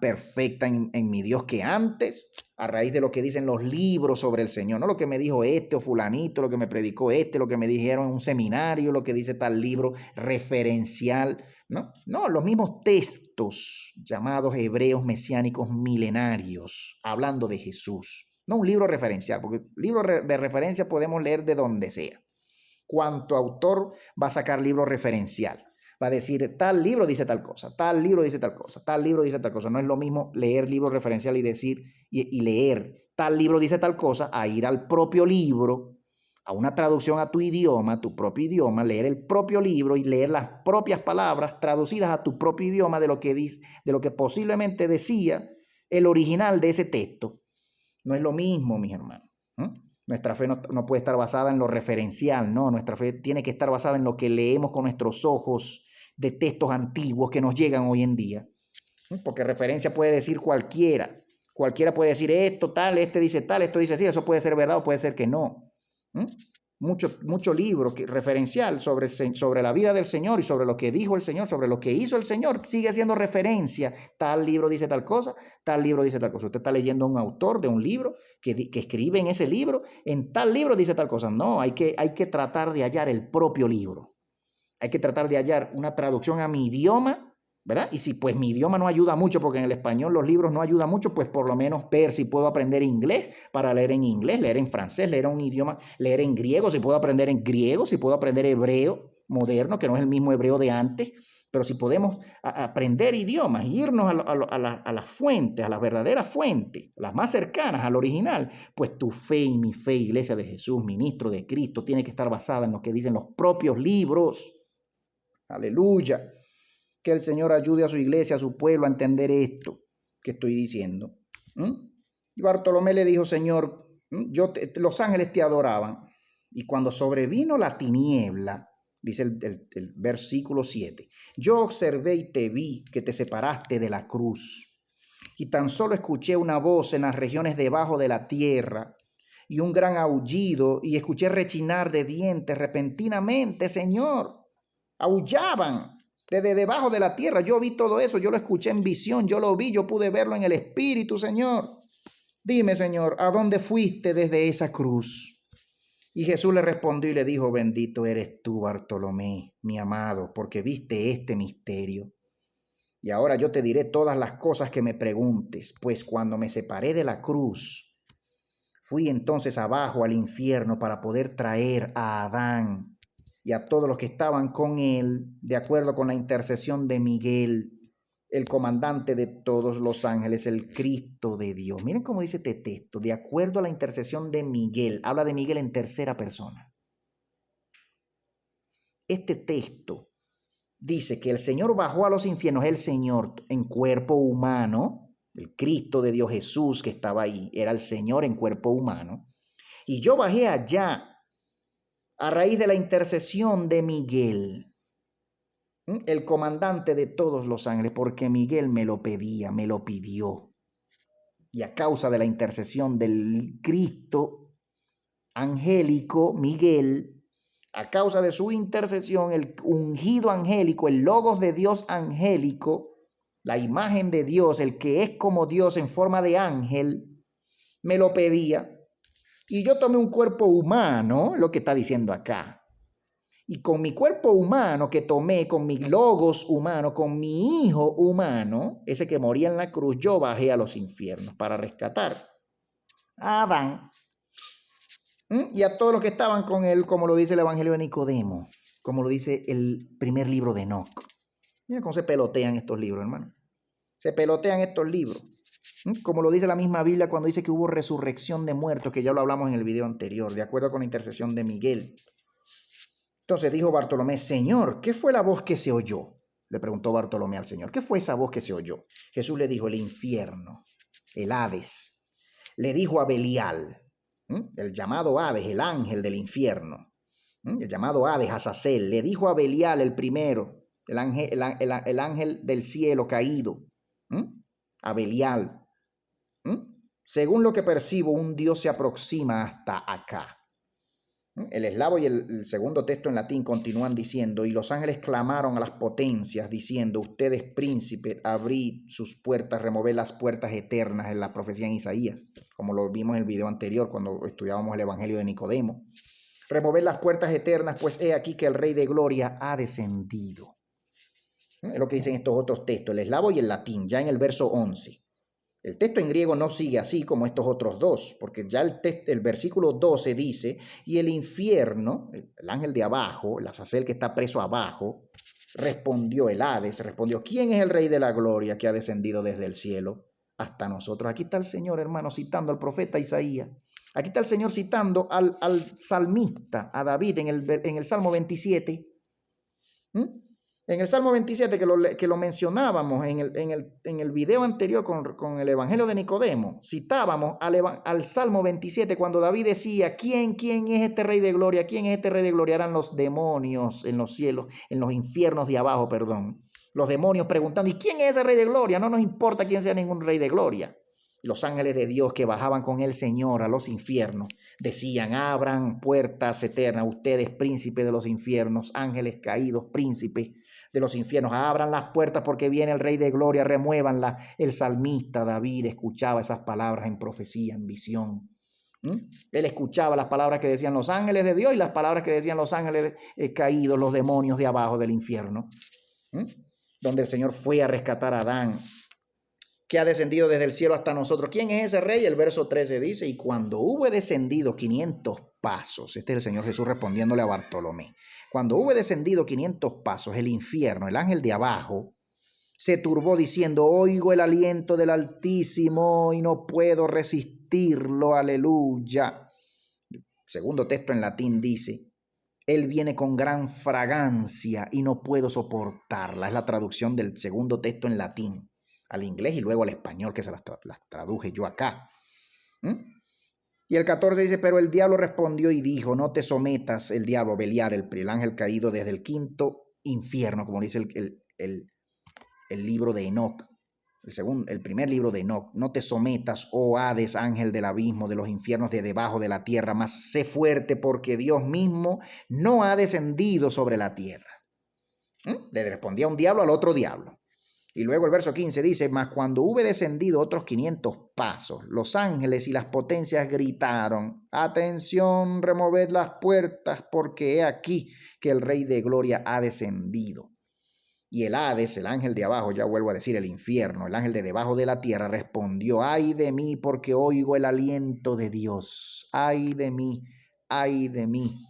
perfecta en mi Dios que antes, a raíz de lo que dicen los libros sobre el Señor. No lo que me dijo este o fulanito, lo que me predicó este, lo que me dijeron en un seminario, lo que dice tal libro referencial. No, los mismos textos llamados hebreos mesiánicos milenarios, hablando de Jesús. No un libro referencial, porque libro de referencia podemos leer de donde sea. Cuánto autor va a sacar libro referencial. Va a decir, tal libro dice tal cosa, tal libro dice tal cosa, tal libro dice tal cosa. No es lo mismo leer libro referencial y decir, y leer tal libro dice tal cosa, a ir al propio libro, a una traducción a tu idioma, tu propio idioma, leer el propio libro y leer las propias palabras traducidas a tu propio idioma de lo que dice, de lo que posiblemente decía el original de ese texto. No es lo mismo, mis hermanos. Nuestra fe no puede estar basada en lo referencial, no. Nuestra fe tiene que estar basada en lo que leemos con nuestros ojos de textos antiguos que nos llegan hoy en día. Porque referencia puede decir cualquiera. Cualquiera puede decir esto, tal, este dice tal, esto dice así. Eso puede ser verdad o puede ser que no. mucho libro referencial sobre la vida del Señor y sobre lo que dijo el Señor, sobre lo que hizo el Señor, sigue haciendo referencia. Tal libro dice tal cosa, tal libro dice tal cosa. Usted está leyendo a un autor de un libro que escribe en ese libro, en tal libro dice tal cosa. No, hay que tratar de hallar el propio libro. Hay que tratar de hallar una traducción a mi idioma, ¿verdad? Y si pues mi idioma no ayuda mucho, porque en el español los libros no ayudan mucho, pues por lo menos ver si puedo aprender inglés para leer en inglés, leer en francés, leer un idioma, leer en griego, si puedo aprender en griego, si puedo aprender hebreo moderno, que no es el mismo hebreo de antes, pero si podemos aprender idiomas, irnos a las fuentes, a las verdaderas fuentes, las más cercanas al original, pues tu fe y mi fe, Iglesia de Jesús, ministro de Cristo, tiene que estar basada en lo que dicen los propios libros. Aleluya. Que el Señor ayude a su iglesia, a su pueblo a entender esto que estoy diciendo. Y Bartolomé le dijo, Señor, los ángeles te adoraban. Y cuando sobrevino la tiniebla, dice el versículo 7, yo observé y te vi que te separaste de la cruz. Y tan solo escuché una voz en las regiones debajo de la tierra y un gran aullido, y escuché rechinar de dientes repentinamente, Señor. Aullaban desde debajo de la tierra. Yo vi todo eso, yo lo escuché en visión, yo lo vi, yo pude verlo en el Espíritu, Señor. Dime, Señor, ¿a dónde fuiste desde esa cruz? Y Jesús le respondió y le dijo, bendito eres tú, Bartolomé, mi amado, porque viste este misterio. Y ahora yo te diré todas las cosas que me preguntes, pues cuando me separé de la cruz, fui entonces abajo al infierno para poder traer a Adán y a todos los que estaban con él, de acuerdo con la intercesión de Miguel, el comandante de todos los ángeles, el Cristo de Dios. Miren cómo dice este texto, de acuerdo a la intercesión de Miguel. Habla de Miguel en tercera persona. Este texto dice que el Señor bajó a los infiernos, el Señor en cuerpo humano, el Cristo de Dios Jesús que estaba ahí, era el Señor en cuerpo humano, y yo bajé allá a raíz de la intercesión de Miguel, el comandante de todos los ángeles, porque Miguel me lo pedía, me lo pidió. Y a causa de la intercesión del Cristo angélico, Miguel, a causa de su intercesión, el ungido angélico, el logos de Dios angélico, la imagen de Dios, el que es como Dios en forma de ángel, me lo pedía. Y yo tomé un cuerpo humano, lo que está diciendo acá. Y con mi cuerpo humano que tomé, con mi logos humano, con mi hijo humano, ese que moría en la cruz, yo bajé a los infiernos para rescatar a Adán y a todos los que estaban con él, como lo dice el Evangelio de Nicodemo, como lo dice el primer libro de Enoc. Mira cómo se pelotean estos libros, hermano. Se pelotean estos libros. Como lo dice la misma Biblia cuando dice que hubo resurrección de muertos, que ya lo hablamos en el video anterior, de acuerdo con la intercesión de Miguel. Entonces dijo Bartolomé, Señor, ¿qué fue la voz que se oyó? Le preguntó Bartolomé al Señor, ¿qué fue esa voz que se oyó? Jesús le dijo, el infierno, el Hades. Le dijo a Belial, el llamado Hades, el ángel del infierno, el llamado Hades, Azazel, le dijo a Belial el primero, el ángel del cielo caído, a Belial, según lo que percibo, un Dios se aproxima hasta acá. El eslavo y el segundo texto en latín continúan diciendo, y los ángeles clamaron a las potencias diciendo, ustedes príncipes, abrid sus puertas, removed las puertas eternas, en la profecía en Isaías, como lo vimos en el video anterior cuando estudiábamos el Evangelio de Nicodemo. Removed las puertas eternas, pues he aquí que el Rey de Gloria ha descendido. Es lo que dicen estos otros textos, el eslavo y el latín, ya en el verso 11. El texto en griego no sigue así como estos otros dos, porque ya el versículo 12 dice, y el infierno, el ángel de abajo, el Azazel que está preso abajo, respondió, el Hades, respondió, ¿quién es el Rey de la Gloria que ha descendido desde el cielo hasta nosotros? Aquí está el Señor, hermano, citando al profeta Isaías. Aquí está el Señor citando al salmista, a David, en el Salmo 27. En el Salmo 27, que lo mencionábamos en el video anterior con el Evangelio de Nicodemo, citábamos al Salmo 27 cuando David decía, ¿quién es este Rey de Gloria? ¿Quién es este Rey de Gloria? Eran los demonios en los cielos, en los infiernos de abajo, perdón. Los demonios preguntando, ¿y quién es ese Rey de Gloria? No nos importa quién sea ningún Rey de Gloria. los ángeles de Dios que bajaban con el Señor a los infiernos, decían: abran puertas eternas, ustedes príncipes de los infiernos, ángeles caídos, príncipes de los infiernos, abran las puertas porque viene el Rey de Gloria, remuévanla. El salmista David escuchaba esas palabras en profecía, en visión. Él escuchaba las palabras que decían los ángeles de Dios y las palabras que decían los ángeles caídos, los demonios de abajo del infierno, donde el Señor fue a rescatar a Adán, que ha descendido desde el cielo hasta nosotros. ¿Quién es ese rey? El verso 13 dice: y cuando hube descendido 500 pasos, este es el Señor Jesús respondiéndole a Bartolomé, cuando hube descendido 500 pasos, el infierno, el ángel de abajo, se turbó diciendo: oigo el aliento del Altísimo y no puedo resistirlo. Aleluya. Segundo texto en latín dice: Él viene con gran fragancia y no puedo soportarla. Es la traducción del segundo texto en latín al inglés y luego al español, que se las traduje yo acá. Y el 14 dice: pero el diablo respondió y dijo: no te sometas. El diablo, Beliar, el ángel caído desde el quinto infierno, como dice el libro de Enoc, el primer libro de Enoc: no te sometas, oh Hades, ángel del abismo, de los infiernos de debajo de la tierra, mas sé fuerte, porque Dios mismo no ha descendido sobre la tierra. Le respondía un diablo al otro diablo. Y luego el verso 15 dice: mas cuando hube descendido otros 500 pasos, los ángeles y las potencias gritaron: atención, removed las puertas, porque he aquí que el Rey de Gloria ha descendido. Y el Hades, el ángel de abajo, ya vuelvo a decir, el infierno, el ángel de debajo de la tierra, respondió: ay de mí, porque oigo el aliento de Dios. Ay de mí, ay de mí.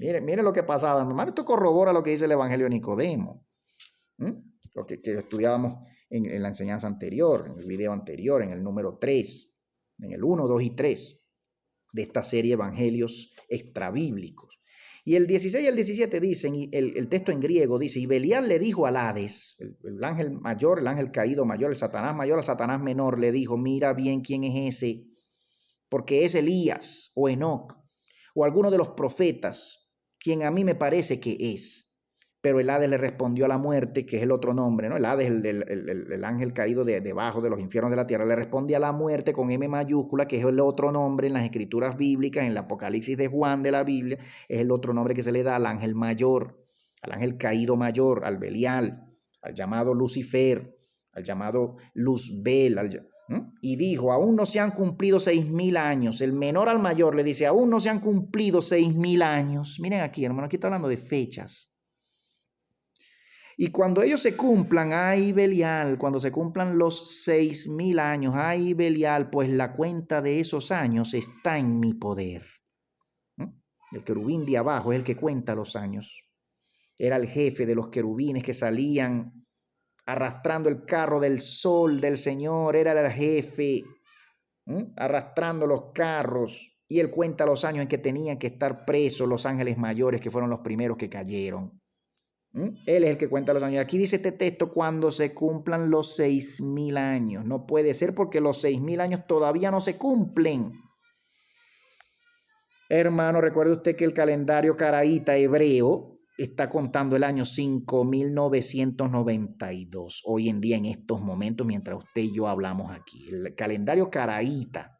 Miren lo que pasaba, hermano. Esto corrobora lo que dice el Evangelio de Nicodemo. Lo que estudiábamos en la enseñanza anterior, en el video anterior, en el número 3, en el 1, 2 y 3 de esta serie de evangelios extrabíblicos. Y el 16 y el 17 dicen, y el texto en griego dice: y Belial le dijo al Hades, el ángel mayor, el ángel caído mayor, el Satanás mayor al Satanás menor, le dijo: mira bien quién es ese, porque es Elías o Enoc o alguno de los profetas, quien a mí me parece que es. Pero el Hades le respondió a la muerte, que es el otro nombre, ¿no? El Hades, el ángel caído debajo de los infiernos de la tierra, le responde a la muerte con M mayúscula, que es el otro nombre en las escrituras bíblicas, en el Apocalipsis de Juan de la Biblia, es el otro nombre que se le da al ángel mayor, al ángel caído mayor, al Belial, al llamado Lucifer, al llamado Luzbel, y dijo: aún no se han cumplido 6,000 años. El menor al mayor le dice: aún no se han cumplido 6,000 años. Miren aquí, hermano, aquí está hablando de fechas. Y cuando ellos se cumplan, ay Belial, cuando se cumplan los 6,000 años, ay Belial, pues la cuenta de esos años está en mi poder. El querubín de abajo es el que cuenta los años. Era el jefe de los querubines que salían arrastrando el carro del sol del Señor. Era el jefe, arrastrando los carros. Y él cuenta los años en que tenían que estar presos los ángeles mayores, que fueron los primeros que cayeron. Él es el que cuenta los años. Aquí dice este texto: cuando se cumplan los 6,000 años. No puede ser, porque los 6,000 años todavía no se cumplen. Hermano, recuerde usted que el calendario caraíta hebreo está contando el año 5,992. Hoy en día, en estos momentos, mientras usted y yo hablamos aquí. El calendario caraíta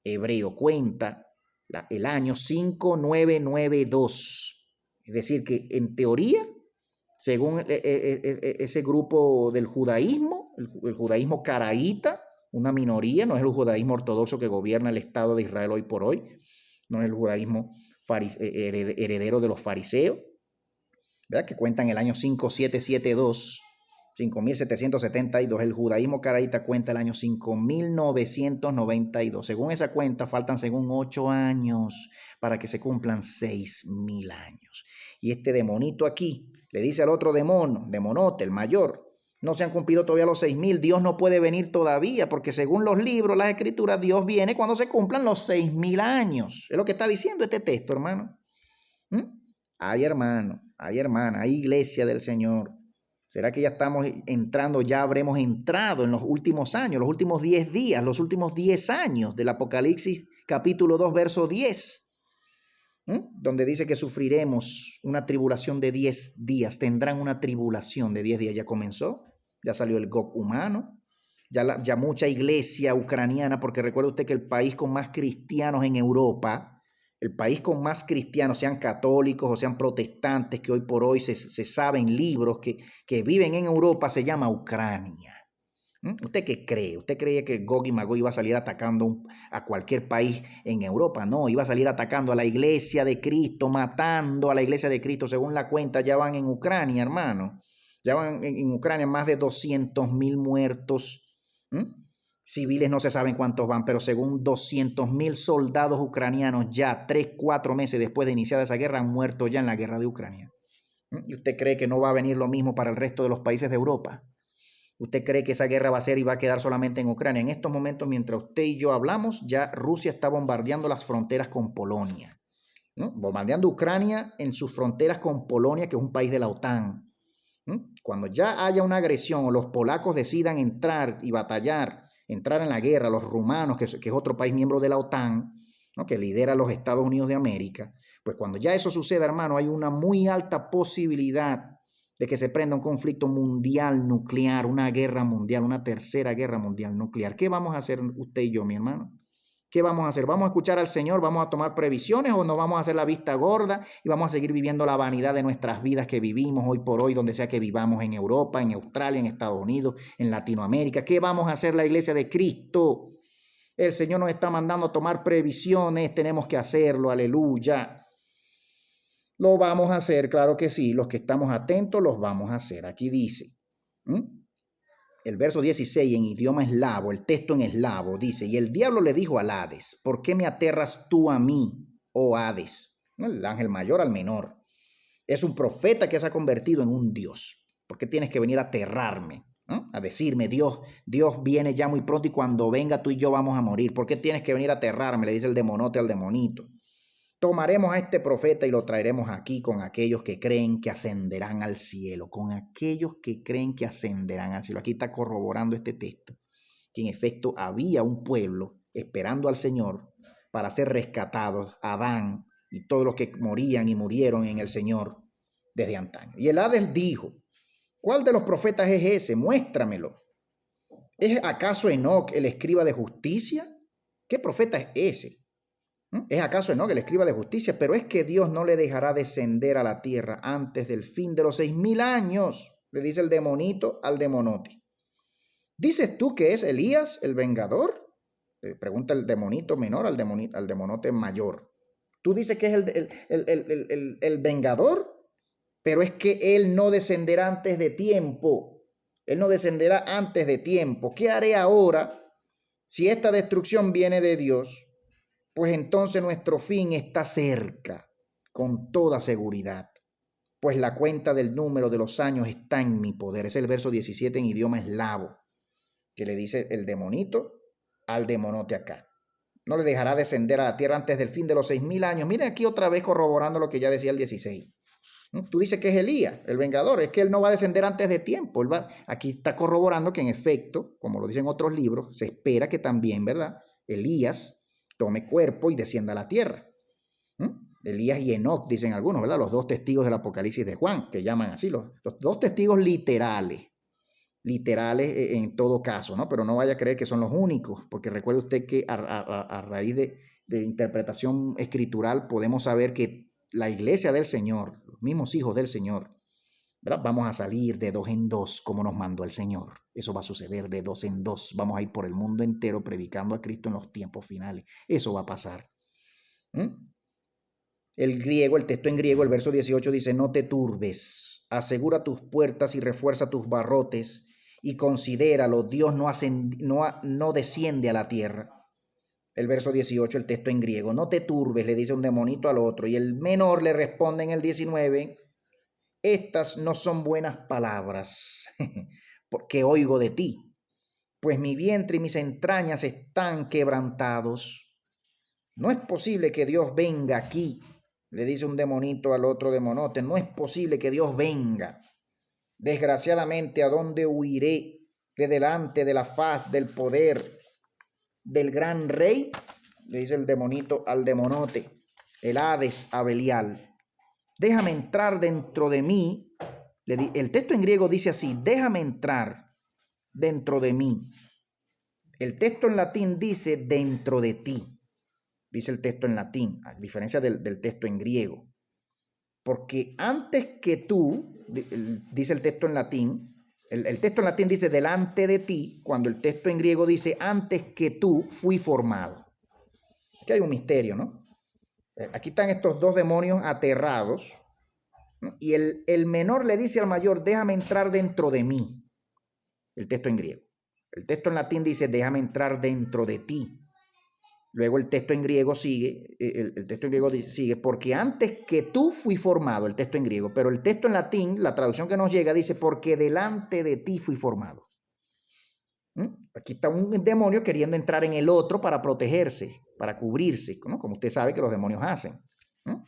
hebreo cuenta el año 5,992. Es decir, que en teoría, según ese grupo del judaísmo, el judaísmo caraíta, una minoría, no es el judaísmo ortodoxo que gobierna el Estado de Israel hoy por hoy, no es el judaísmo heredero de los fariseos, ¿verdad? Que cuentan el año 5772, 5,772. El judaísmo caraíta cuenta el año 5,992. Según esa cuenta, faltan según 8 años para que se cumplan 6,000 años. Y este demonito aquí le dice al otro demonote, el mayor: no se han cumplido todavía los 6,000. Dios no puede venir todavía, porque según los libros, las escrituras, Dios viene cuando se cumplan los 6,000 años. Es lo que está diciendo este texto, hermano. Ay, hermano, ay, hermana, ay, iglesia del Señor. ¿Será que ya estamos entrando, ya habremos entrado en los últimos años, los últimos 10 días, los últimos 10 años del Apocalipsis capítulo 2, verso 10? Donde dice que sufriremos una tribulación de 10 días, tendrán una tribulación de 10 días. Ya comenzó, ya salió el Gog humano, ya mucha iglesia ucraniana, porque recuerde usted que el país con más cristianos en Europa, el país con más cristianos, sean católicos o sean protestantes, que hoy por hoy se saben libros que viven en Europa, se llama Ucrania. ¿Usted qué cree? ¿Usted creía que Gog y Magog iba a salir atacando a cualquier país en Europa? No, iba a salir atacando a la iglesia de Cristo, matando a la iglesia de Cristo. Según la cuenta, ya van en Ucrania, hermano. Ya van en Ucrania más de 200.000 muertos. Civiles no se saben cuántos van, pero según 200.000 soldados ucranianos ya 3, 4 meses después de iniciada esa guerra han muerto ya en la guerra de Ucrania. ¿Y usted cree que no va a venir lo mismo para el resto de los países de Europa? ¿Usted cree que esa guerra va a ser y va a quedar solamente en Ucrania? En estos momentos, mientras usted y yo hablamos, ya Rusia está bombardeando las fronteras con Polonia, ¿no? Bombardeando Ucrania en sus fronteras con Polonia, que es un país de la OTAN. Cuando ya haya una agresión o los polacos decidan entrar y batallar, entrar en la guerra, los rumanos, que es otro país miembro de la OTAN, ¿no? Que lidera los Estados Unidos de América, pues cuando ya eso suceda, hermano, hay una muy alta posibilidad de que se prenda un conflicto mundial nuclear, una guerra mundial, una tercera guerra mundial nuclear. ¿Qué vamos a hacer usted y yo, mi hermano? ¿Qué vamos a hacer? ¿Vamos a escuchar al Señor? ¿Vamos a tomar previsiones o nos vamos a hacer la vista gorda y vamos a seguir viviendo la vanidad de nuestras vidas que vivimos hoy por hoy, donde sea que vivamos, en Europa, en Australia, en Estados Unidos, en Latinoamérica? ¿Qué vamos a hacer la iglesia de Cristo? El Señor nos está mandando a tomar previsiones, tenemos que hacerlo, aleluya. Lo vamos a hacer, claro que sí, los que estamos atentos los vamos a hacer. Aquí dice, el verso 16 en idioma eslavo, el texto en eslavo, dice, y el diablo le dijo al Hades, ¿por qué me aterras tú a mí, oh Hades? El ángel mayor al menor. Es un profeta que se ha convertido en un Dios. ¿Por qué tienes que venir a aterrarme? A decirme, Dios viene ya muy pronto y cuando venga tú y yo vamos a morir. ¿Por qué tienes que venir a aterrarme? Le dice el demonote al demonito. Tomaremos a este profeta y lo traeremos aquí con aquellos que creen que ascenderán al cielo, con aquellos que creen que ascenderán al cielo. Aquí está corroborando este texto, que en efecto había un pueblo esperando al Señor para ser rescatados, Adán y todos los que morían y murieron en el Señor desde antaño. Y el Hades dijo, ¿cuál de los profetas es ese? Muéstramelo. ¿Es acaso Enoc el escriba de justicia? ¿Qué profeta es ese? ¿Es acaso Enoc el escriba de justicia? Pero es que Dios no le dejará descender a la tierra antes del fin de los 6.000 años, le dice el demonito al demonote. ¿Dices tú que es Elías el vengador? Le pregunta el demonito menor al demonote mayor. ¿Tú dices que es el vengador? Pero es que él no descenderá antes de tiempo. Él no descenderá antes de tiempo. ¿Qué haré ahora si esta destrucción viene de Dios? Pues entonces nuestro fin está cerca, con toda seguridad, pues la cuenta del número de los años está en mi poder. Es el verso 17 en idioma eslavo, que le dice el demonito al demonote acá. No le dejará descender a la tierra antes del fin de los 6.000 años. Miren aquí otra vez corroborando lo que ya decía el 16. Tú dices que es Elías, el vengador, es que él no va a descender antes de tiempo. Aquí está corroborando que en efecto, como lo dicen otros libros, se espera que también, ¿verdad? Elías tome cuerpo y descienda a la tierra. Elías y Enoc, dicen algunos, ¿verdad? Los dos testigos del Apocalipsis de Juan, que llaman así, los dos testigos literales en todo caso, ¿no? Pero no vaya a creer que son los únicos, porque recuerde usted que a raíz de interpretación escritural podemos saber que la iglesia del Señor, los mismos hijos del Señor, ¿verdad? Vamos a salir de 2 en 2 como nos mandó el Señor. Eso va a suceder de 2 en 2. Vamos a ir por el mundo entero predicando a Cristo en los tiempos finales. Eso va a pasar. El texto en griego, el verso 18 dice, no te turbes, asegura tus puertas y refuerza tus barrotes y considéralo, Dios no desciende a la tierra. El verso 18, el texto en griego, no te turbes, le dice un demonito al otro, y el menor le responde en el 19, estas no son buenas palabras porque oigo de ti, pues mi vientre y mis entrañas están quebrantados. No es posible que Dios venga aquí, le dice un demonito al otro demonote, no es posible que Dios venga. Desgraciadamente, ¿a dónde huiré de delante de la faz del poder del gran rey? Le dice el demonito al demonote, el Hades a Belial. Déjame entrar dentro de mí. El texto en griego dice así, déjame entrar dentro de mí. El texto en latín dice dentro de ti. Dice el texto en latín, a diferencia del texto en griego. Porque antes que tú, dice el texto en latín, el texto en latín dice delante de ti, cuando el texto en griego dice antes que tú fui formado. Aquí hay un misterio, ¿no? Aquí están estos dos demonios aterrados, ¿no? Y el menor le dice al mayor, déjame entrar dentro de mí. El texto en griego. El texto en latín dice, déjame entrar dentro de ti. Luego el texto en griego sigue, el texto en griego sigue, porque antes que tú fui formado, el texto en griego, pero el texto en latín, la traducción que nos llega dice, porque delante de ti fui formado. Aquí está un demonio queriendo entrar en el otro para protegerse, para cubrirse, ¿no? Como usted sabe que los demonios hacen.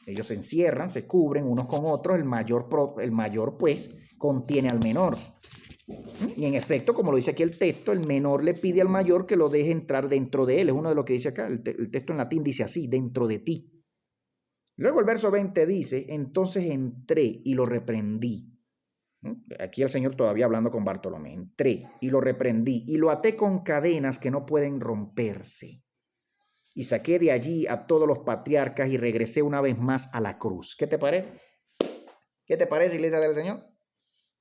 Ellos se encierran, se cubren unos con otros, el mayor pues contiene al menor. Y en efecto, como lo dice aquí el texto, el menor le pide al mayor que lo deje entrar dentro de él. Es uno de lo que dice acá. El texto en latín dice así, dentro de ti. Luego el verso 20 dice, entonces entré y lo reprendí. Aquí el Señor todavía hablando con Bartolomé. Entré y lo reprendí y lo até con cadenas que no pueden romperse. Y saqué de allí a todos los patriarcas y regresé una vez más a la cruz. ¿Qué te parece? ¿Qué te parece, iglesia del Señor?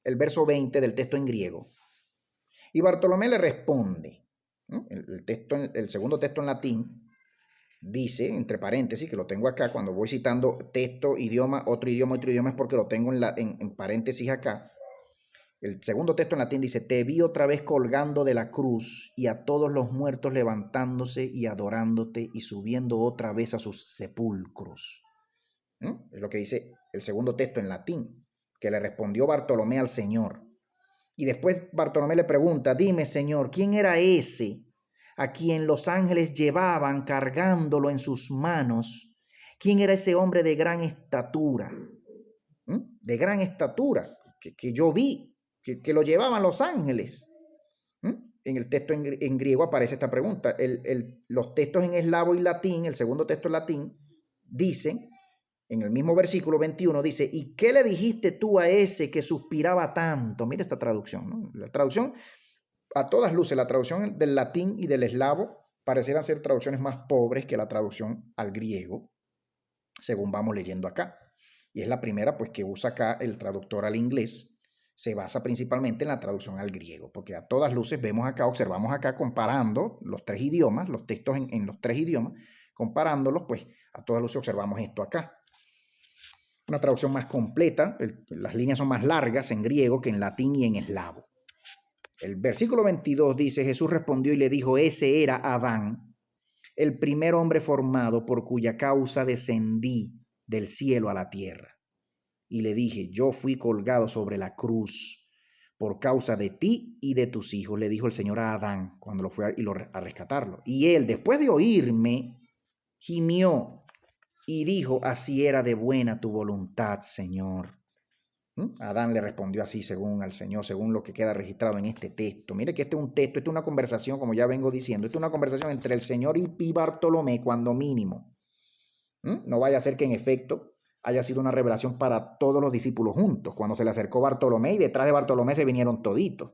El verso 20 del texto en griego. Y Bartolomé le responde. El segundo texto en latín dice, entre paréntesis, que lo tengo acá, cuando voy citando texto, idioma, otro idioma es porque lo tengo en paréntesis acá. El segundo texto en latín dice, te vi otra vez colgando de la cruz y a todos los muertos levantándose y adorándote y subiendo otra vez a sus sepulcros. Es lo que dice el segundo texto en latín, que le respondió Bartolomé al Señor. Y después Bartolomé le pregunta, dime, Señor, ¿quién era ese a quien los ángeles llevaban cargándolo en sus manos? ¿Quién era ese hombre de gran estatura? De gran estatura, que yo vi, que lo llevaban los ángeles. En el texto en griego aparece esta pregunta. Los textos en eslavo y latín, el segundo texto en latín, dicen, en el mismo versículo 21 dice, ¿y qué le dijiste tú a ese que suspiraba tanto? Mira esta traducción, ¿no? La traducción, a todas luces, la traducción del latín y del eslavo parecieran ser traducciones más pobres que la traducción al griego, según vamos leyendo acá. Y es la primera, pues, que usa acá el traductor al inglés. Se basa principalmente en la traducción al griego, porque a todas luces vemos acá, observamos acá comparando los tres idiomas, los textos en los tres idiomas, comparándolos, pues a todas luces observamos esto acá. Una traducción más completa, las líneas son más largas en griego que en latín y en eslavo. El versículo 22 dice, Jesús respondió y le dijo, ese era Adán, el primer hombre formado por cuya causa descendí del cielo a la tierra. Y le dije, yo fui colgado sobre la cruz por causa de ti y de tus hijos, le dijo el Señor a Adán cuando lo fue a rescatarlo. Y él, después de oírme, gimió y dijo, así era de buena tu voluntad, Señor. Adán le respondió así según al Señor, según lo que queda registrado en este texto. Mire que este es un texto, esta es una conversación, como ya vengo diciendo, esta es una conversación entre el Señor y Bartolomé, cuando mínimo. No vaya a ser que en efecto haya sido una revelación para todos los discípulos juntos, cuando se le acercó Bartolomé y detrás de Bartolomé se vinieron toditos.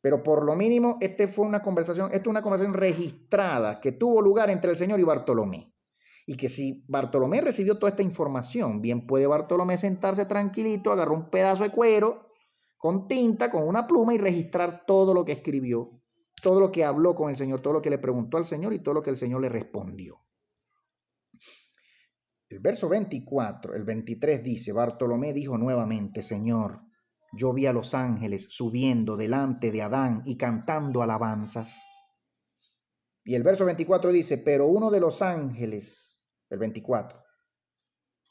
Pero por lo mínimo, esta es una conversación registrada que tuvo lugar entre el Señor y Bartolomé. Y que si Bartolomé recibió toda esta información, bien puede Bartolomé sentarse tranquilito, agarrar un pedazo de cuero con tinta, con una pluma y registrar todo lo que escribió, todo lo que habló con el Señor, todo lo que le preguntó al Señor y todo lo que el Señor le respondió. El verso 24, el 23 dice, Bartolomé dijo nuevamente, Señor, yo vi a los ángeles subiendo delante de Adán y cantando alabanzas. Y el verso 24 dice, pero uno de los ángeles, el 24,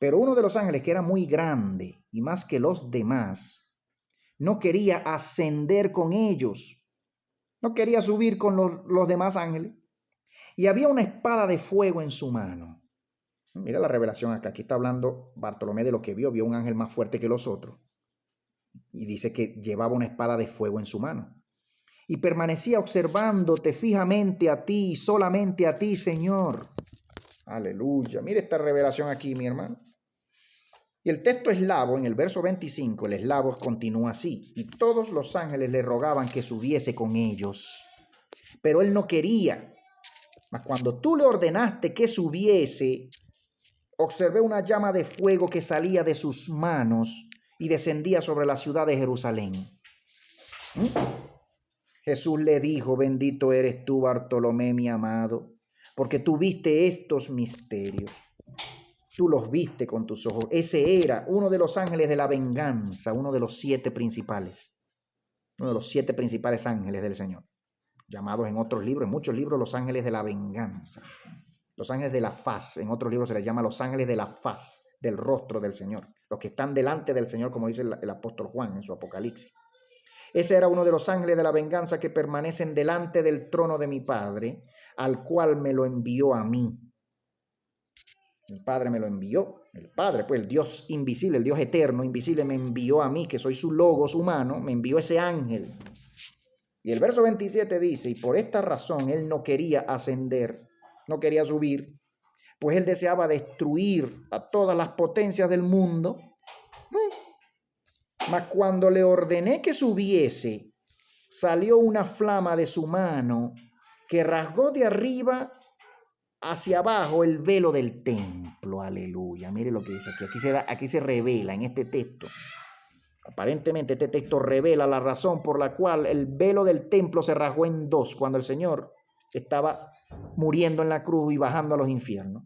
pero uno de los ángeles que era muy grande y más que los demás, no quería ascender con ellos, no quería subir con los demás ángeles. Y había una espada de fuego en su mano. Mira la revelación acá, aquí está hablando Bartolomé de lo que vio un ángel más fuerte que los otros. Y dice que llevaba una espada de fuego en su mano. Y permanecía observándote fijamente a ti, solamente a ti, Señor. Aleluya. Mire esta revelación aquí, mi hermano. Y el texto eslavo, en el verso 25, el eslavo continúa así. Y todos los ángeles le rogaban que subiese con ellos. pero él no quería. Mas cuando tú le ordenaste que subiese, observé una llama de fuego que salía de sus manos y descendía sobre la ciudad de Jerusalén. Jesús le dijo: bendito eres tú, Bartolomé, mi amado, porque tú viste estos misterios. Tú los viste con tus ojos. Ese era uno de los ángeles de la venganza, uno de los 7 principales. Uno de los 7 principales ángeles del Señor, llamados en otros libros, en muchos libros, los ángeles de la venganza. Los ángeles de la faz, en otros libros se les llama los ángeles de la faz, del rostro del Señor. Los que están delante del Señor, como dice el apóstol Juan en su Apocalipsis. Ese era uno de los ángeles de la venganza que permanecen delante del trono de mi Padre, al cual me lo envió a mí. El Padre me lo envió. El Padre, pues el Dios invisible, el Dios eterno, invisible, me envió a mí, que soy su logos humano, me envió ese ángel. Y el verso 27 dice: y por esta razón él no quería ascender, no quería subir, pues él deseaba destruir a todas las potencias del mundo. Mas cuando le ordené que subiese, salió una flama de su mano que rasgó de arriba hacia abajo el velo del templo. Aleluya. Mire lo que dice aquí. Aquí se revela en este texto. Aparentemente este texto revela la razón por la cual el velo del templo se rasgó en 2 cuando el Señor estaba muriendo en la cruz y bajando a los infiernos.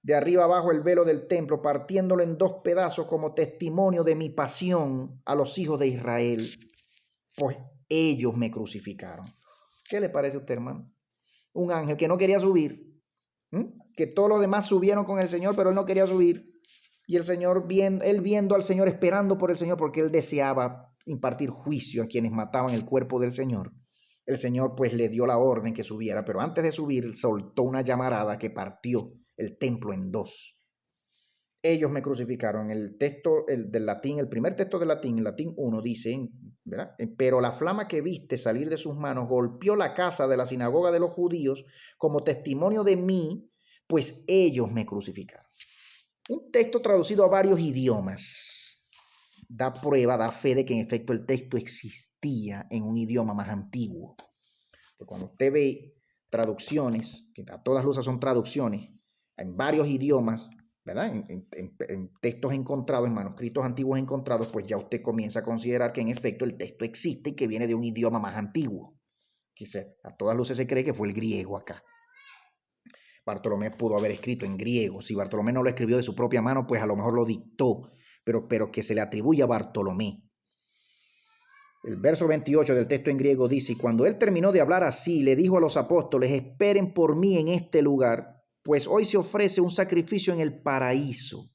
De arriba abajo el velo del templo, partiéndolo en 2 pedazos como testimonio de mi pasión a los hijos de Israel, pues ellos me crucificaron. ¿Qué le parece a usted, hermano? Un ángel que no quería subir, que todos los demás subieron con el Señor, pero él no quería subir. Y el Señor, él viendo al Señor, esperando por el Señor, porque él deseaba impartir juicio a quienes mataban el cuerpo del Señor. El Señor pues le dio la orden que subiera, pero antes de subir soltó una llamarada que partió el templo en 2. Ellos me crucificaron. El texto del latín, el primer texto del latín, el latín 1, dice, ¿verdad? Pero la flama que viste salir de sus manos golpeó la casa de la sinagoga de los judíos como testimonio de mí, pues ellos me crucificaron. Un texto traducido a varios idiomas da prueba, da fe de que en efecto el texto existía en un idioma más antiguo. Porque cuando usted ve traducciones, que a todas luces son traducciones, en varios idiomas, ¿verdad? En textos encontrados, en manuscritos antiguos encontrados, pues ya usted comienza a considerar que en efecto el texto existe y que viene de un idioma más antiguo. Quizás a todas luces se cree que fue el griego acá. Bartolomé pudo haber escrito en griego. Si Bartolomé no lo escribió de su propia mano, pues a lo mejor lo dictó, pero que se le atribuye a Bartolomé. El verso 28 del texto en griego dice: y cuando él terminó de hablar así, le dijo a los apóstoles: esperen por mí en este lugar, pues hoy se ofrece un sacrificio en el paraíso.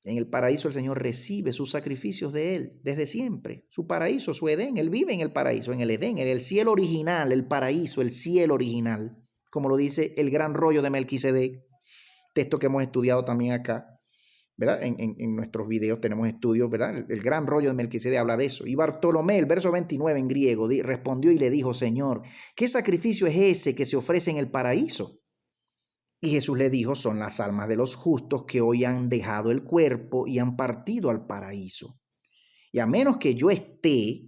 En el paraíso el Señor recibe sus sacrificios de él desde siempre. Su paraíso, su Edén, él vive en el paraíso, en el Edén, en el cielo original, el paraíso, el cielo original, como lo dice el gran rollo de Melquisedec, texto que hemos estudiado también acá, ¿verdad? En nuestros videos tenemos estudios, ¿verdad? El gran rollo de Melquisedec habla de eso. Y Bartolomé, el verso 29 en griego, respondió y le dijo: Señor, ¿qué sacrificio es ese que se ofrece en el paraíso? Y Jesús le dijo: son las almas de los justos que hoy han dejado el cuerpo y han partido al paraíso. Y a menos que yo esté,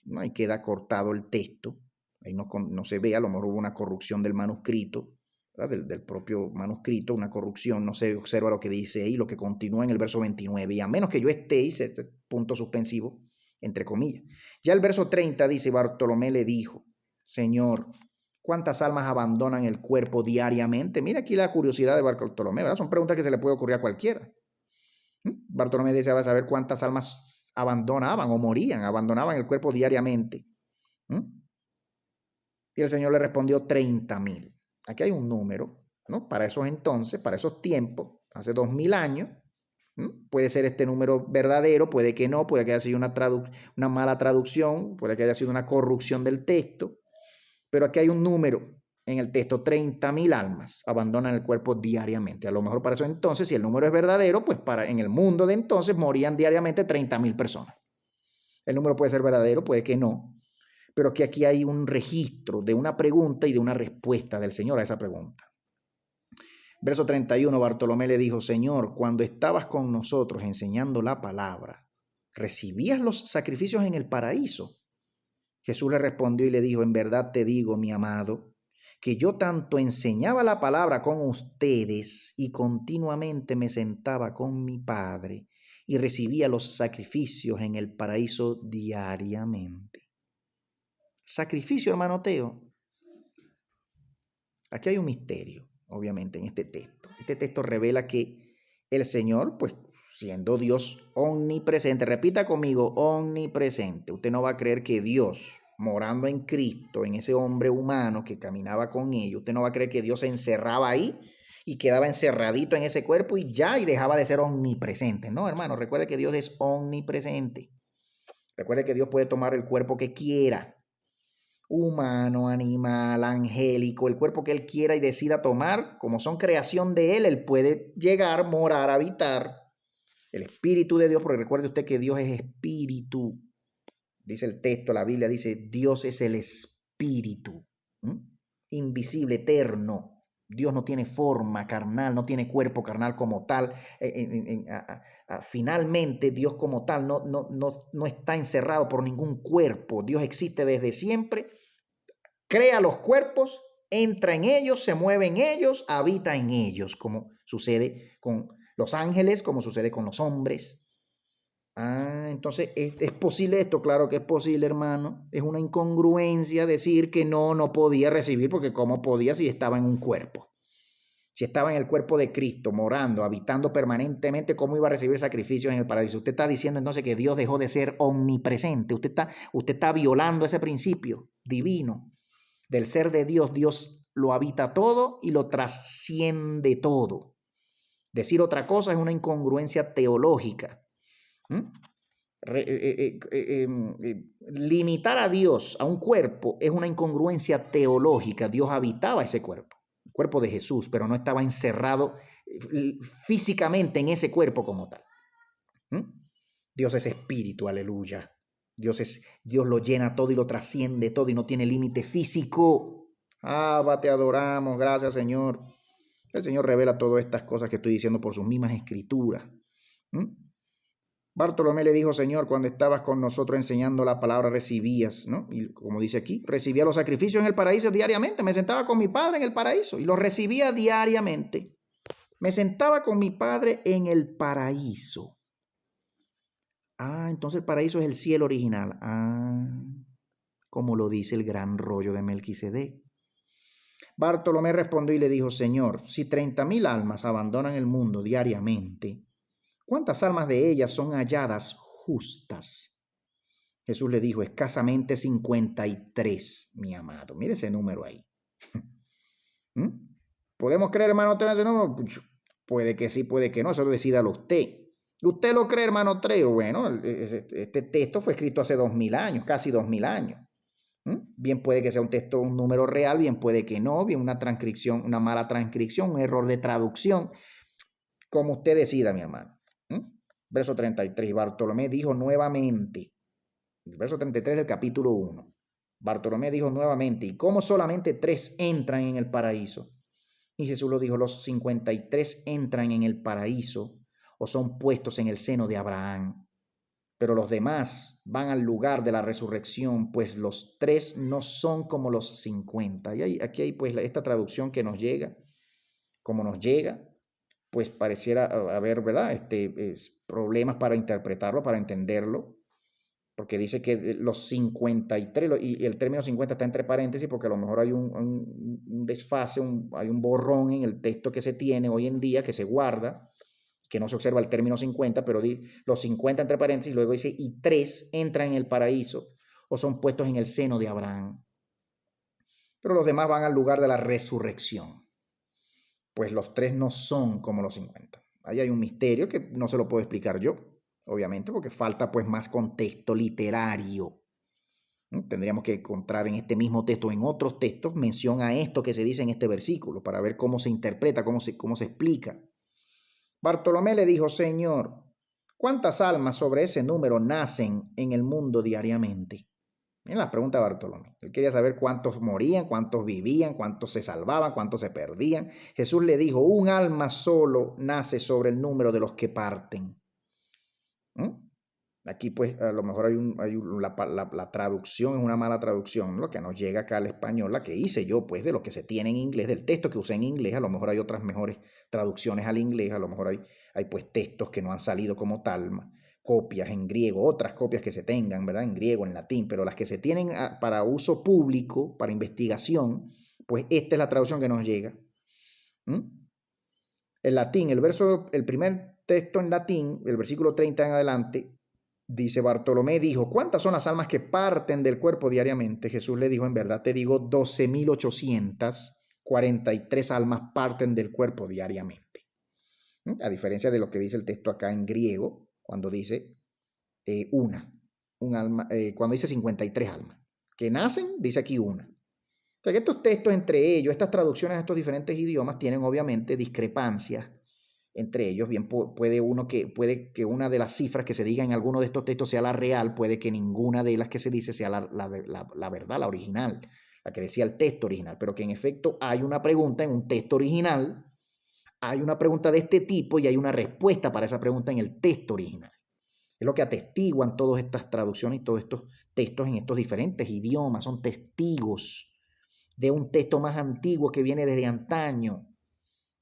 ¿no? Ahí queda cortado el texto, ahí no se ve, a lo mejor hubo una corrupción del manuscrito, del propio manuscrito, una corrupción, no se observa lo que dice ahí, lo que continúa en el verso 29, y a menos que yo esté, dice este punto suspensivo, entre comillas. Ya el verso 30 dice: Bartolomé le dijo: Señor, ¿cuántas almas abandonan el cuerpo diariamente? Mira aquí la curiosidad de Bartolomé, ¿verdad? Son preguntas que se le puede ocurrir a cualquiera. Bartolomé deseaba saber cuántas almas abandonaban o morían, abandonaban el cuerpo diariamente. Y el Señor le respondió: 30,000. Aquí hay un número, ¿no? Para esos entonces, para esos tiempos, hace 2000 años, puede ser este número verdadero, puede que no, puede que haya sido una mala traducción, puede que haya sido una corrupción del texto, pero aquí hay un número en el texto: 30,000 almas abandonan el cuerpo diariamente. A lo mejor para eso entonces, si el número es verdadero, pues en el mundo de entonces morían diariamente 30,000 personas. El número puede ser verdadero, puede que no, pero que aquí hay un registro de una pregunta y de una respuesta del Señor a esa pregunta. Verso 31, Bartolomé le dijo: Señor, cuando estabas con nosotros enseñando la palabra, ¿recibías los sacrificios en el paraíso? Jesús le respondió y le dijo, en verdad te digo, mi amado, que yo tanto enseñaba la palabra con ustedes y continuamente me sentaba con mi Padre y recibía los sacrificios en el paraíso diariamente. Sacrificio, hermano Teo. Aquí hay un misterio, obviamente, en este texto. Este texto revela que el Señor, pues siendo Dios omnipresente, repita conmigo, omnipresente. Usted no va a creer que Dios, morando en Cristo, en ese hombre humano que caminaba con ellos, usted no va a creer que Dios se encerraba ahí y quedaba encerradito en ese cuerpo y ya, y dejaba de ser omnipresente. No, hermano, recuerde que Dios es omnipresente. Recuerde que Dios puede tomar el cuerpo que quiera, humano, animal, angélico, el cuerpo que Él quiera y decida tomar, como son creación de Él puede llegar, morar, habitar. El Espíritu de Dios, porque recuerde usted que Dios es Espíritu. Dice el texto, la Biblia dice, Dios es el Espíritu, invisible, eterno. Dios no tiene forma carnal, no tiene cuerpo carnal como tal. Finalmente, Dios como tal no está encerrado por ningún cuerpo. Dios existe desde siempre, crea los cuerpos, entra en ellos, se mueve en ellos, habita en ellos, como sucede con los ángeles, como sucede con los hombres. Entonces, ¿es posible esto? Claro que es posible, hermano. Es una incongruencia decir que no podía recibir, porque ¿cómo podía si estaba en un cuerpo? Si estaba en el cuerpo de Cristo, morando, habitando permanentemente, ¿cómo iba a recibir sacrificios en el paraíso? Usted está diciendo entonces que Dios dejó de ser omnipresente. Usted está violando ese principio divino del ser de Dios. Dios lo habita todo y lo trasciende todo. Decir otra cosa es una incongruencia teológica. Limitar a Dios a un cuerpo es una incongruencia teológica. Dios habitaba ese cuerpo, el cuerpo de Jesús, pero no estaba encerrado físicamente en ese cuerpo como tal. Dios es espíritu, aleluya. Dios lo llena todo y lo trasciende todo y no tiene límite físico. Te adoramos, gracias Señor. El Señor revela todas estas cosas que estoy diciendo por sus mismas escrituras. Bartolomé le dijo, Señor, cuando estabas con nosotros enseñando la palabra recibías, ¿no? Y como dice aquí, recibía los sacrificios en el paraíso diariamente. Me sentaba con mi Padre en el paraíso y los recibía diariamente. Me sentaba con mi Padre en el paraíso. Entonces el paraíso es el cielo original. Como lo dice el gran rollo de Melquisedec. Bartolomé respondió y le dijo, Señor, si 30,000 almas abandonan el mundo diariamente, ¿cuántas almas de ellas son halladas justas? Jesús le dijo, escasamente 53, mi amado. Mire ese número ahí. ¿Podemos creer, hermano, ese número? Puede que sí, puede que no, eso lo decídalo usted. ¿Usted lo cree, hermano Treo? Bueno, este texto fue escrito hace 2000 años, casi 2000 años. Bien puede que sea un texto, un número real, bien puede que no, bien una transcripción, una mala transcripción, un error de traducción, como usted decida, mi hermano. Verso 33, Bartolomé dijo nuevamente, el verso 33 del capítulo 1, Bartolomé dijo nuevamente, ¿y cómo solamente 3 entran en el paraíso? Y Jesús lo dijo, los 53 entran en el paraíso o son puestos en el seno de Abraham. Pero los demás van al lugar de la resurrección, pues los 3 no son como los 50. Y aquí hay pues esta traducción que nos llega, como nos llega, pues pareciera haber, ¿verdad? Problemas para interpretarlo, para entenderlo, porque dice que los 53, y el término 50 está entre paréntesis, porque a lo mejor hay un desfase, hay un borrón en el texto que se tiene hoy en día, que se guarda, que no se observa el término 50, pero los 50 entre paréntesis, luego dice, y 3 entran en el paraíso o son puestos en el seno de Abraham. Pero los demás van al lugar de la resurrección. Pues los 3 no son como los 50. Ahí hay un misterio que no se lo puedo explicar yo, obviamente, porque falta pues más contexto literario. Tendríamos que encontrar en este mismo texto, en otros textos, mención a esto que se dice en este versículo, para ver cómo se interpreta, cómo se explica. Bartolomé le dijo, Señor, ¿cuántas almas sobre ese número nacen en el mundo diariamente? Miren la pregunta de Bartolomé. Él quería saber cuántos morían, cuántos vivían, cuántos se salvaban, cuántos se perdían. Jesús le dijo, un alma solo nace sobre el número de los que parten. Aquí pues a lo mejor la traducción es una mala traducción, ¿no? Lo que nos llega acá al español, la que hice yo pues de lo que se tiene en inglés, del texto que usé en inglés, a lo mejor hay otras mejores traducciones al inglés, a lo mejor hay pues textos que no han salido como tal, copias en griego, otras copias que se tengan, ¿verdad? En griego, en latín, pero las que se tienen para uso público, para investigación, pues esta es la traducción que nos llega. El latín, el primer texto en latín, el versículo 30 en adelante, dice: Bartolomé dijo, ¿cuántas son las almas que parten del cuerpo diariamente? Jesús le dijo, en verdad te digo, 12.843 almas parten del cuerpo diariamente. A diferencia de lo que dice el texto acá en griego, cuando dice un alma, cuando dice 53 almas. Que nacen, dice aquí una. O sea que estos textos entre ellos, estas traducciones a estos diferentes idiomas tienen obviamente discrepancias entre ellos. Bien puede que una de las cifras que se diga en alguno de estos textos sea la real, puede que ninguna de las que se dice sea la verdad, la original, la que decía el texto original, pero que en efecto hay una pregunta en un texto original, hay una pregunta de este tipo y hay una respuesta para esa pregunta en el texto original. Es lo que atestiguan todas estas traducciones y todos estos textos en estos diferentes idiomas, son testigos de un texto más antiguo que viene desde antaño,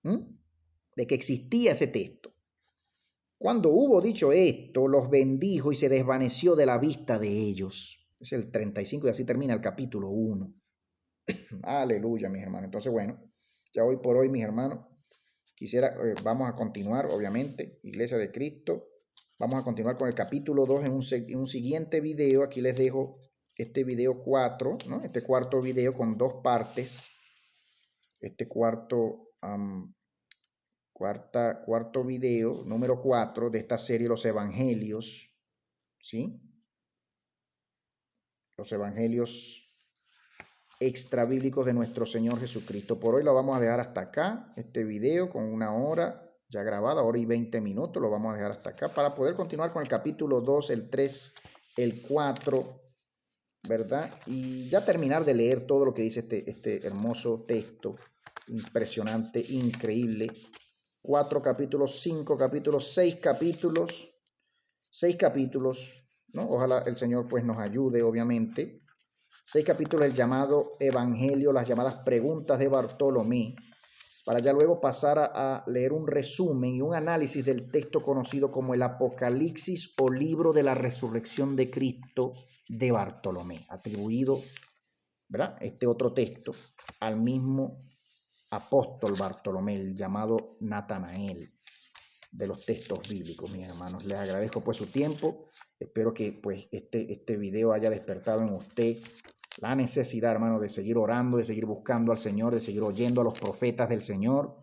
de que existía ese texto. Cuando hubo dicho esto, los bendijo y se desvaneció de la vista de ellos. Es el 35 y así termina el capítulo 1. Aleluya, mis hermanos. Entonces, bueno, ya hoy por hoy, mis hermanos, vamos a continuar, obviamente, Iglesia de Cristo. Vamos a continuar con el capítulo 2 en un siguiente video. Aquí les dejo este video 4, ¿no? Este cuarto video con dos partes. Este cuarto video, número 4 de esta serie, los evangelios, ¿sí? Los evangelios extrabíblicos de nuestro Señor Jesucristo. Por hoy lo vamos a dejar hasta acá, este video con 1 hora ya grabada, 1 hora y 20 minutos, lo vamos a dejar hasta acá para poder continuar con el capítulo 2, el 3, el 4, ¿verdad? Y ya terminar de leer todo lo que dice este hermoso texto, impresionante, increíble. 4 capítulos, 5 capítulos, 6 capítulos, ¿no? Ojalá el Señor pues nos ayude, obviamente. 6 capítulos, el llamado Evangelio, las llamadas preguntas de Bartolomé, para ya luego pasar a leer un resumen y un análisis del texto conocido como el Apocalipsis o libro de la resurrección de Cristo de Bartolomé, atribuido, ¿verdad? Este otro texto al mismo apóstol Bartolomé, el llamado Natanael de los textos bíblicos, mis hermanos. Les agradezco pues su tiempo. Espero que pues este video haya despertado en usted la necesidad, hermano, de seguir orando, de seguir buscando al Señor, de seguir oyendo a los profetas del Señor,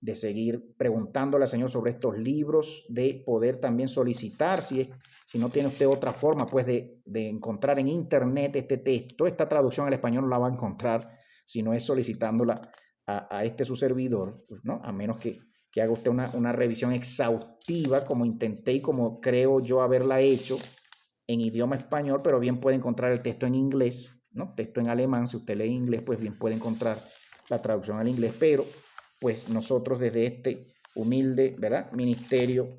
de seguir preguntándole al Señor sobre estos libros, de poder también solicitar, si no tiene usted otra forma, pues de encontrar en internet este texto. Esta traducción al español no la va a encontrar si no es solicitándola a su servidor, ¿no? A menos que haga usted una revisión exhaustiva, como intenté y como creo yo haberla hecho en idioma español, pero bien puede encontrar el texto en inglés, ¿no? Texto en alemán. Si usted lee inglés, pues bien puede encontrar la traducción al inglés, pero pues nosotros desde este humilde, ¿verdad?, ministerio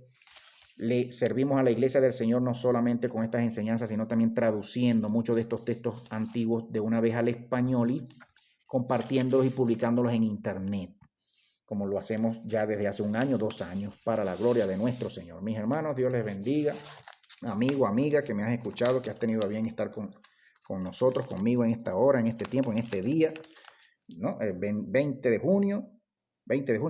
le servimos a la iglesia del Señor no solamente con estas enseñanzas, sino también traduciendo muchos de estos textos antiguos de una vez al español y compartiéndolos y publicándolos en internet, como lo hacemos ya desde hace 1 año, 2 años, para la gloria de nuestro Señor. Mis hermanos, Dios les bendiga. Amigo, amiga, que me has escuchado, que has tenido a bien estar con nosotros, conmigo en esta hora, en este tiempo, en este día, ¿no? 20 de junio,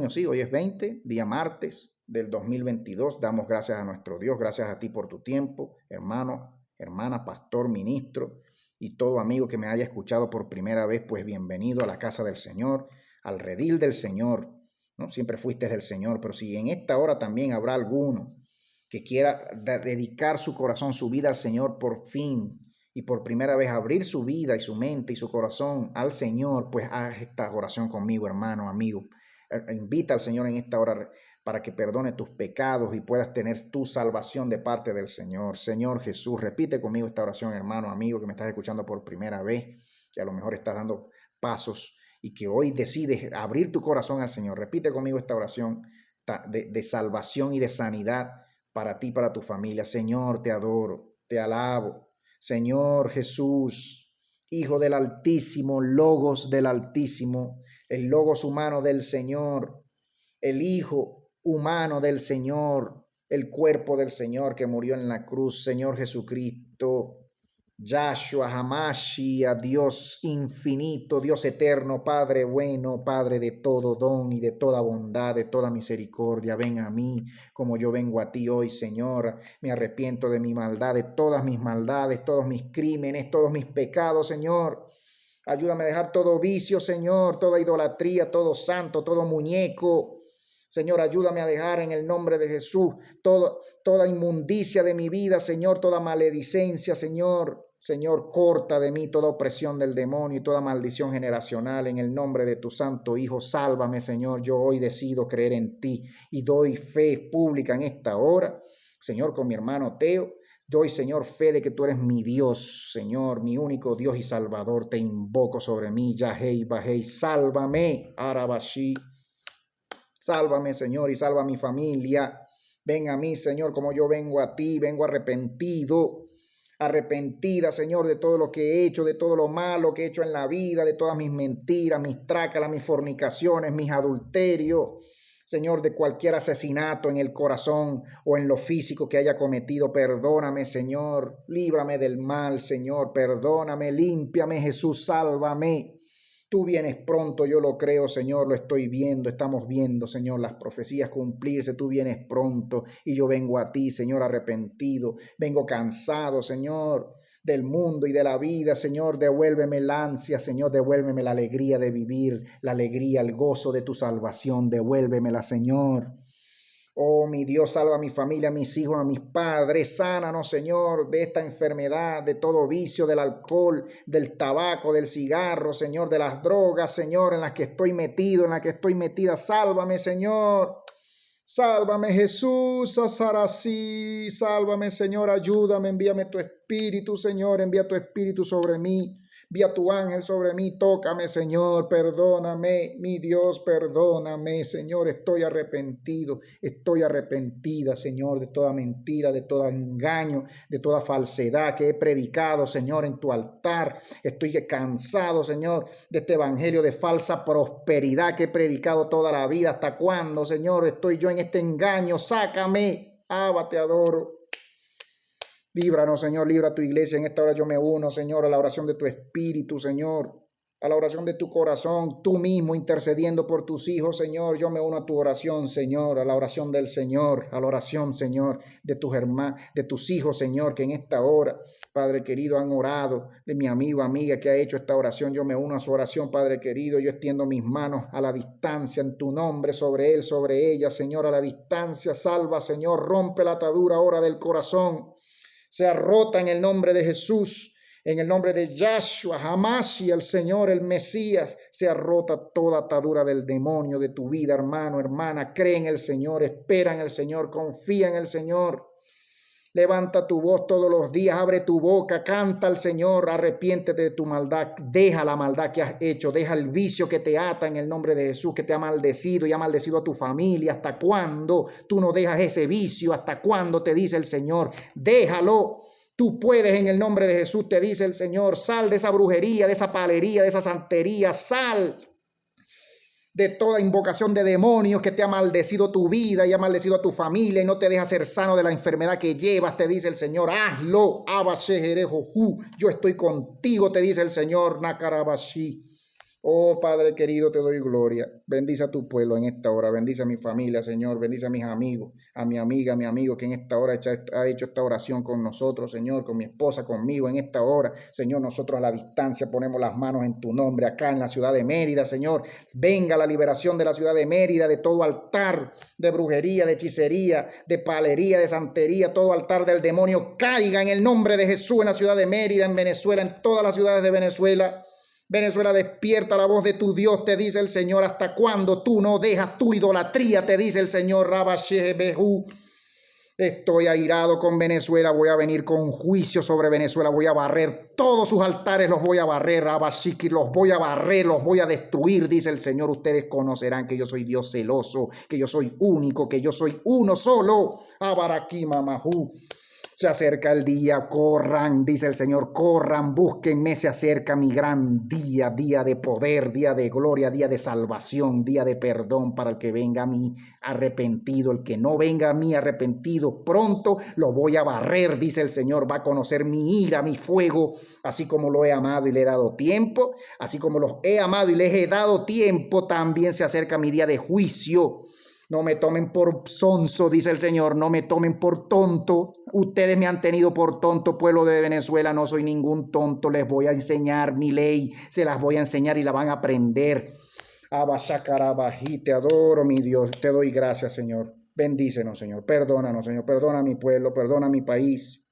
sí, hoy es 20, día martes del 2022. Damos gracias a nuestro Dios, gracias a ti por tu tiempo, hermano, hermana, pastor, ministro y todo amigo que me haya escuchado por primera vez, pues bienvenido a la casa del Señor, al redil del Señor, ¿no? Siempre fuiste del Señor, pero si en esta hora también habrá alguno que quiera dedicar su corazón, su vida al Señor por fin y por primera vez abrir su vida y su mente y su corazón al Señor, pues haz esta oración conmigo, hermano, amigo. Invita al Señor en esta hora para que perdone tus pecados y puedas tener tu salvación de parte del Señor. Señor Jesús, repite conmigo esta oración, hermano, amigo, que me estás escuchando por primera vez, que a lo mejor estás dando pasos y que hoy decides abrir tu corazón al Señor. Repite conmigo esta oración de salvación y de sanidad para ti, para tu familia. Señor, te adoro, te alabo. Señor Jesús, Hijo del Altísimo, Logos del Altísimo, el Logos humano del Señor, el Hijo humano del Señor, el cuerpo del Señor que murió en la cruz, Señor Jesucristo. Yahshua Hamashia, Dios infinito, Dios eterno, Padre bueno, Padre de todo don y de toda bondad, de toda misericordia, ven a mí como yo vengo a ti hoy, Señor. Me arrepiento de mi maldad, de todas mis maldades, todos mis crímenes, todos mis pecados, Señor. Ayúdame a dejar todo vicio, Señor, toda idolatría, todo santo, todo muñeco. Señor, ayúdame a dejar en el nombre de Jesús toda inmundicia de mi vida, Señor, toda maledicencia, Señor. Señor, corta de mí toda opresión del demonio y toda maldición generacional en el nombre de tu santo Hijo. Sálvame, Señor. Yo hoy decido creer en ti y doy fe pública en esta hora, Señor, con mi hermano Teo. Doy, Señor, fe de que tú eres mi Dios, Señor, mi único Dios y Salvador. Te invoco sobre mí, Yahei, Bahei. Sálvame, Arabashi. Sálvame, Señor, y salva a mi familia. Ven a mí, Señor, como yo vengo a ti, vengo arrepentida, Señor, de todo lo que he hecho, de todo lo malo que he hecho en la vida, de todas mis mentiras, mis trácalas, mis fornicaciones, mis adulterios. Señor, de cualquier asesinato en el corazón o en lo físico que haya cometido, perdóname, Señor, líbrame del mal, Señor, perdóname, límpiame, Jesús, sálvame. Tú vienes pronto, yo lo creo, Señor, lo estoy viendo, estamos viendo, Señor, las profecías cumplirse. Tú vienes pronto y yo vengo a ti, Señor, arrepentido. Vengo cansado, Señor, del mundo y de la vida, Señor. Devuélveme la ansia, Señor, devuélveme la alegría de vivir, la alegría, el gozo de tu salvación. Devuélvemela, Señor. Oh, mi Dios, salva a mi familia, a mis hijos, a mis padres. Sánanos, Señor, de esta enfermedad, de todo vicio, del alcohol, del tabaco, del cigarro, Señor, de las drogas, Señor, en las que estoy metido, en las que estoy metida. Sálvame, Señor. Sálvame, Jesús, Azarasí. Sálvame, Señor, ayúdame. Envíame tu espíritu, Señor. Envía tu espíritu sobre mí. Envía tu ángel sobre mí, tócame, Señor, perdóname, mi Dios, perdóname, Señor, estoy arrepentido, estoy arrepentida, Señor, de toda mentira, de todo engaño, de toda falsedad que he predicado, Señor, en tu altar. Estoy cansado, Señor, de este evangelio de falsa prosperidad que he predicado toda la vida. ¿Hasta cuándo, Señor, estoy yo en este engaño? Sácame, Abba, te adoro. Líbranos, Señor, libra a tu iglesia. En esta hora yo me uno, Señor, a la oración de tu espíritu, Señor, a la oración de tu corazón, tú mismo intercediendo por tus hijos, Señor. Yo me uno a tu oración, Señor, a la oración del Señor, a la oración, Señor, de tus hermanos, de tus hijos, Señor, que en esta hora, Padre querido, han orado, de mi amigo, amiga que ha hecho esta oración. Yo me uno a su oración, Padre querido. Yo extiendo mis manos a la distancia en tu nombre, sobre él, sobre ella, Señor, a la distancia. Salva, Señor, rompe la atadura ahora del corazón. Sea rota en el nombre de Jesús, en el nombre de Yahshua, Hamashí, el Señor, el Mesías. Sea rota toda atadura del demonio de tu vida, hermano, hermana. Cree en el Señor, espera en el Señor, confía en el Señor. Levanta tu voz todos los días, abre tu boca, canta al Señor, arrepiéntete de tu maldad, deja la maldad que has hecho, deja el vicio que te ata en el nombre de Jesús, que te ha maldecido y ha maldecido a tu familia. ¿Hasta cuándo tú no dejas ese vicio? ¿Hasta cuándo? Te dice el Señor, déjalo. Tú puedes en el nombre de Jesús, te dice el Señor. Sal de esa brujería, de esa palería, de esa santería, sal de toda invocación de demonios que te ha maldecido tu vida y ha maldecido a tu familia y no te deja ser sano de la enfermedad que llevas, te dice el Señor. Hazlo, yo estoy contigo, te dice el Señor, Nakarabashi. Oh, Padre querido, te doy gloria. Bendice a tu pueblo en esta hora. Bendice a mi familia, Señor. Bendice a mis amigos, a mi amiga, a mi amigo que en esta hora ha hecho esta oración con nosotros, Señor, con mi esposa, conmigo en esta hora. Señor, nosotros a la distancia ponemos las manos en tu nombre acá en la ciudad de Mérida, Señor. Venga la liberación de la ciudad de Mérida, de todo altar de brujería, de hechicería, de palería, de santería, todo altar del demonio caiga en el nombre de Jesús en la ciudad de Mérida, en Venezuela, en todas las ciudades de Venezuela. Venezuela, despierta la voz de tu Dios, te dice el Señor. ¿Hasta cuándo tú no dejas tu idolatría? Te dice el Señor. Rabashebehu. Estoy airado con Venezuela, voy a venir con juicio sobre Venezuela, voy a barrer todos sus altares, los voy a barrer, Abashiki, los voy a barrer, los voy a destruir, dice el Señor. Ustedes conocerán que yo soy Dios celoso, que yo soy único, que yo soy uno solo. Abaraki Mamahu. Se acerca el día, corran, dice el Señor, corran, búsquenme, se acerca mi gran día, día de poder, día de gloria, día de salvación, día de perdón para el que venga a mí arrepentido. El que no venga a mí arrepentido, pronto lo voy a barrer, dice el Señor, va a conocer mi ira, mi fuego, así como lo he amado y le he dado tiempo, así como los he amado y les he dado tiempo, también se acerca mi día de juicio. No me tomen por sonso, dice el Señor, no me tomen por tonto. Ustedes me han tenido por tonto, pueblo de Venezuela, no soy ningún tonto. Les voy a enseñar mi ley, se las voy a enseñar y la van a aprender. Abashakarabají, te adoro, mi Dios, te doy gracias, Señor. Bendícenos, Señor, perdónanos, Señor, perdona a mi pueblo, perdona a mi país.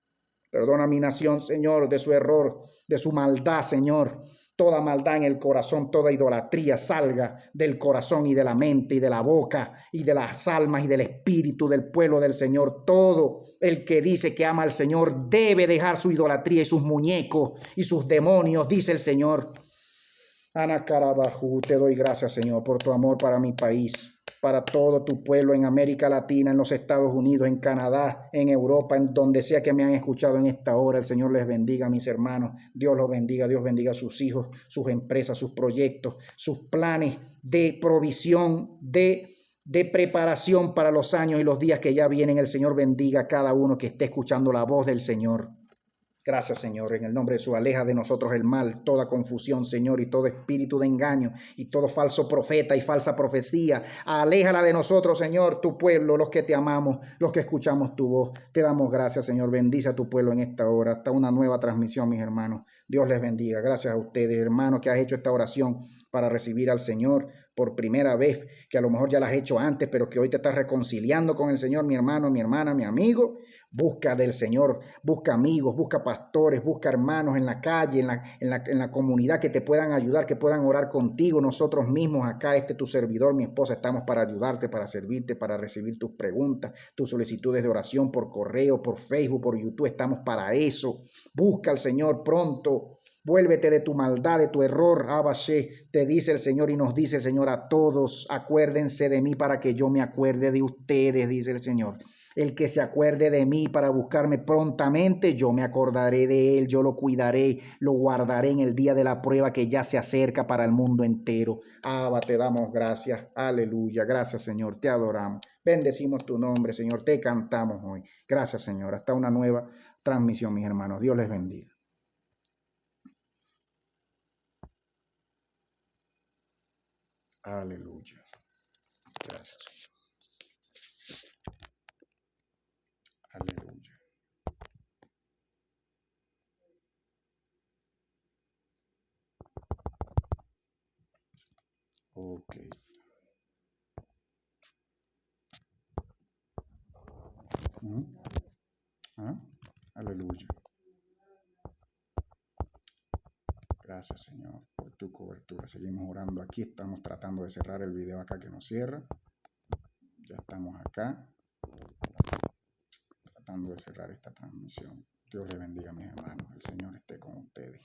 Perdona a mi nación, Señor, de su error, de su maldad, Señor. Toda maldad en el corazón, toda idolatría salga del corazón y de la mente y de la boca y de las almas y del espíritu del pueblo del Señor. Todo el que dice que ama al Señor debe dejar su idolatría y sus muñecos y sus demonios, dice el Señor. Ana Carabajú, te doy gracias, Señor, por tu amor para mi país, para todo tu pueblo en América Latina, en los Estados Unidos, en Canadá, en Europa, en donde sea que me han escuchado en esta hora. El Señor les bendiga, mis hermanos. Dios los bendiga, Dios bendiga a sus hijos, sus empresas, sus proyectos, sus planes de provisión, de preparación para los años y los días que ya vienen. El Señor bendiga a cada uno que esté escuchando la voz del Señor. Gracias, Señor, en el nombre de Jesús, aleja de nosotros el mal, toda confusión, Señor, y todo espíritu de engaño, y todo falso profeta y falsa profecía. Aléjala de nosotros, Señor, tu pueblo, los que te amamos, los que escuchamos tu voz. Te damos gracias, Señor, bendice a tu pueblo en esta hora, hasta una nueva transmisión, mis hermanos. Dios les bendiga. Gracias a ustedes, hermanos, que has hecho esta oración para recibir al Señor por primera vez, que a lo mejor ya la has hecho antes, pero que hoy te estás reconciliando con el Señor, mi hermano, mi hermana, mi amigo. Busca del Señor, busca amigos, busca pastores, busca hermanos en la calle, en la comunidad que te puedan ayudar, que puedan orar contigo. Nosotros mismos acá, tu servidor, mi esposa, estamos para ayudarte, para servirte, para recibir tus preguntas, tus solicitudes de oración por correo, por Facebook, por YouTube. Estamos para eso. Busca al Señor pronto. Vuélvete de tu maldad, de tu error, Abashe, te dice el Señor y nos dice el Señor a todos, acuérdense de mí para que yo me acuerde de ustedes, dice el Señor. El que se acuerde de mí para buscarme prontamente, yo me acordaré de él, yo lo cuidaré, lo guardaré en el día de la prueba que ya se acerca para el mundo entero. Abba, te damos gracias, aleluya, gracias Señor, te adoramos. Bendecimos tu nombre, Señor, te cantamos hoy. Gracias Señor, hasta una nueva transmisión, mis hermanos. Dios les bendiga. Aleluya. Gracias, Señor. Aleluya. Ok. ¿Ah? Aleluya. Gracias, Señor, por tu cobertura. Seguimos orando aquí. Estamos tratando de cerrar el video acá que nos cierra. Ya estamos acá. Tratando de cerrar esta transmisión. Dios les bendiga, mis hermanos. El Señor esté con ustedes.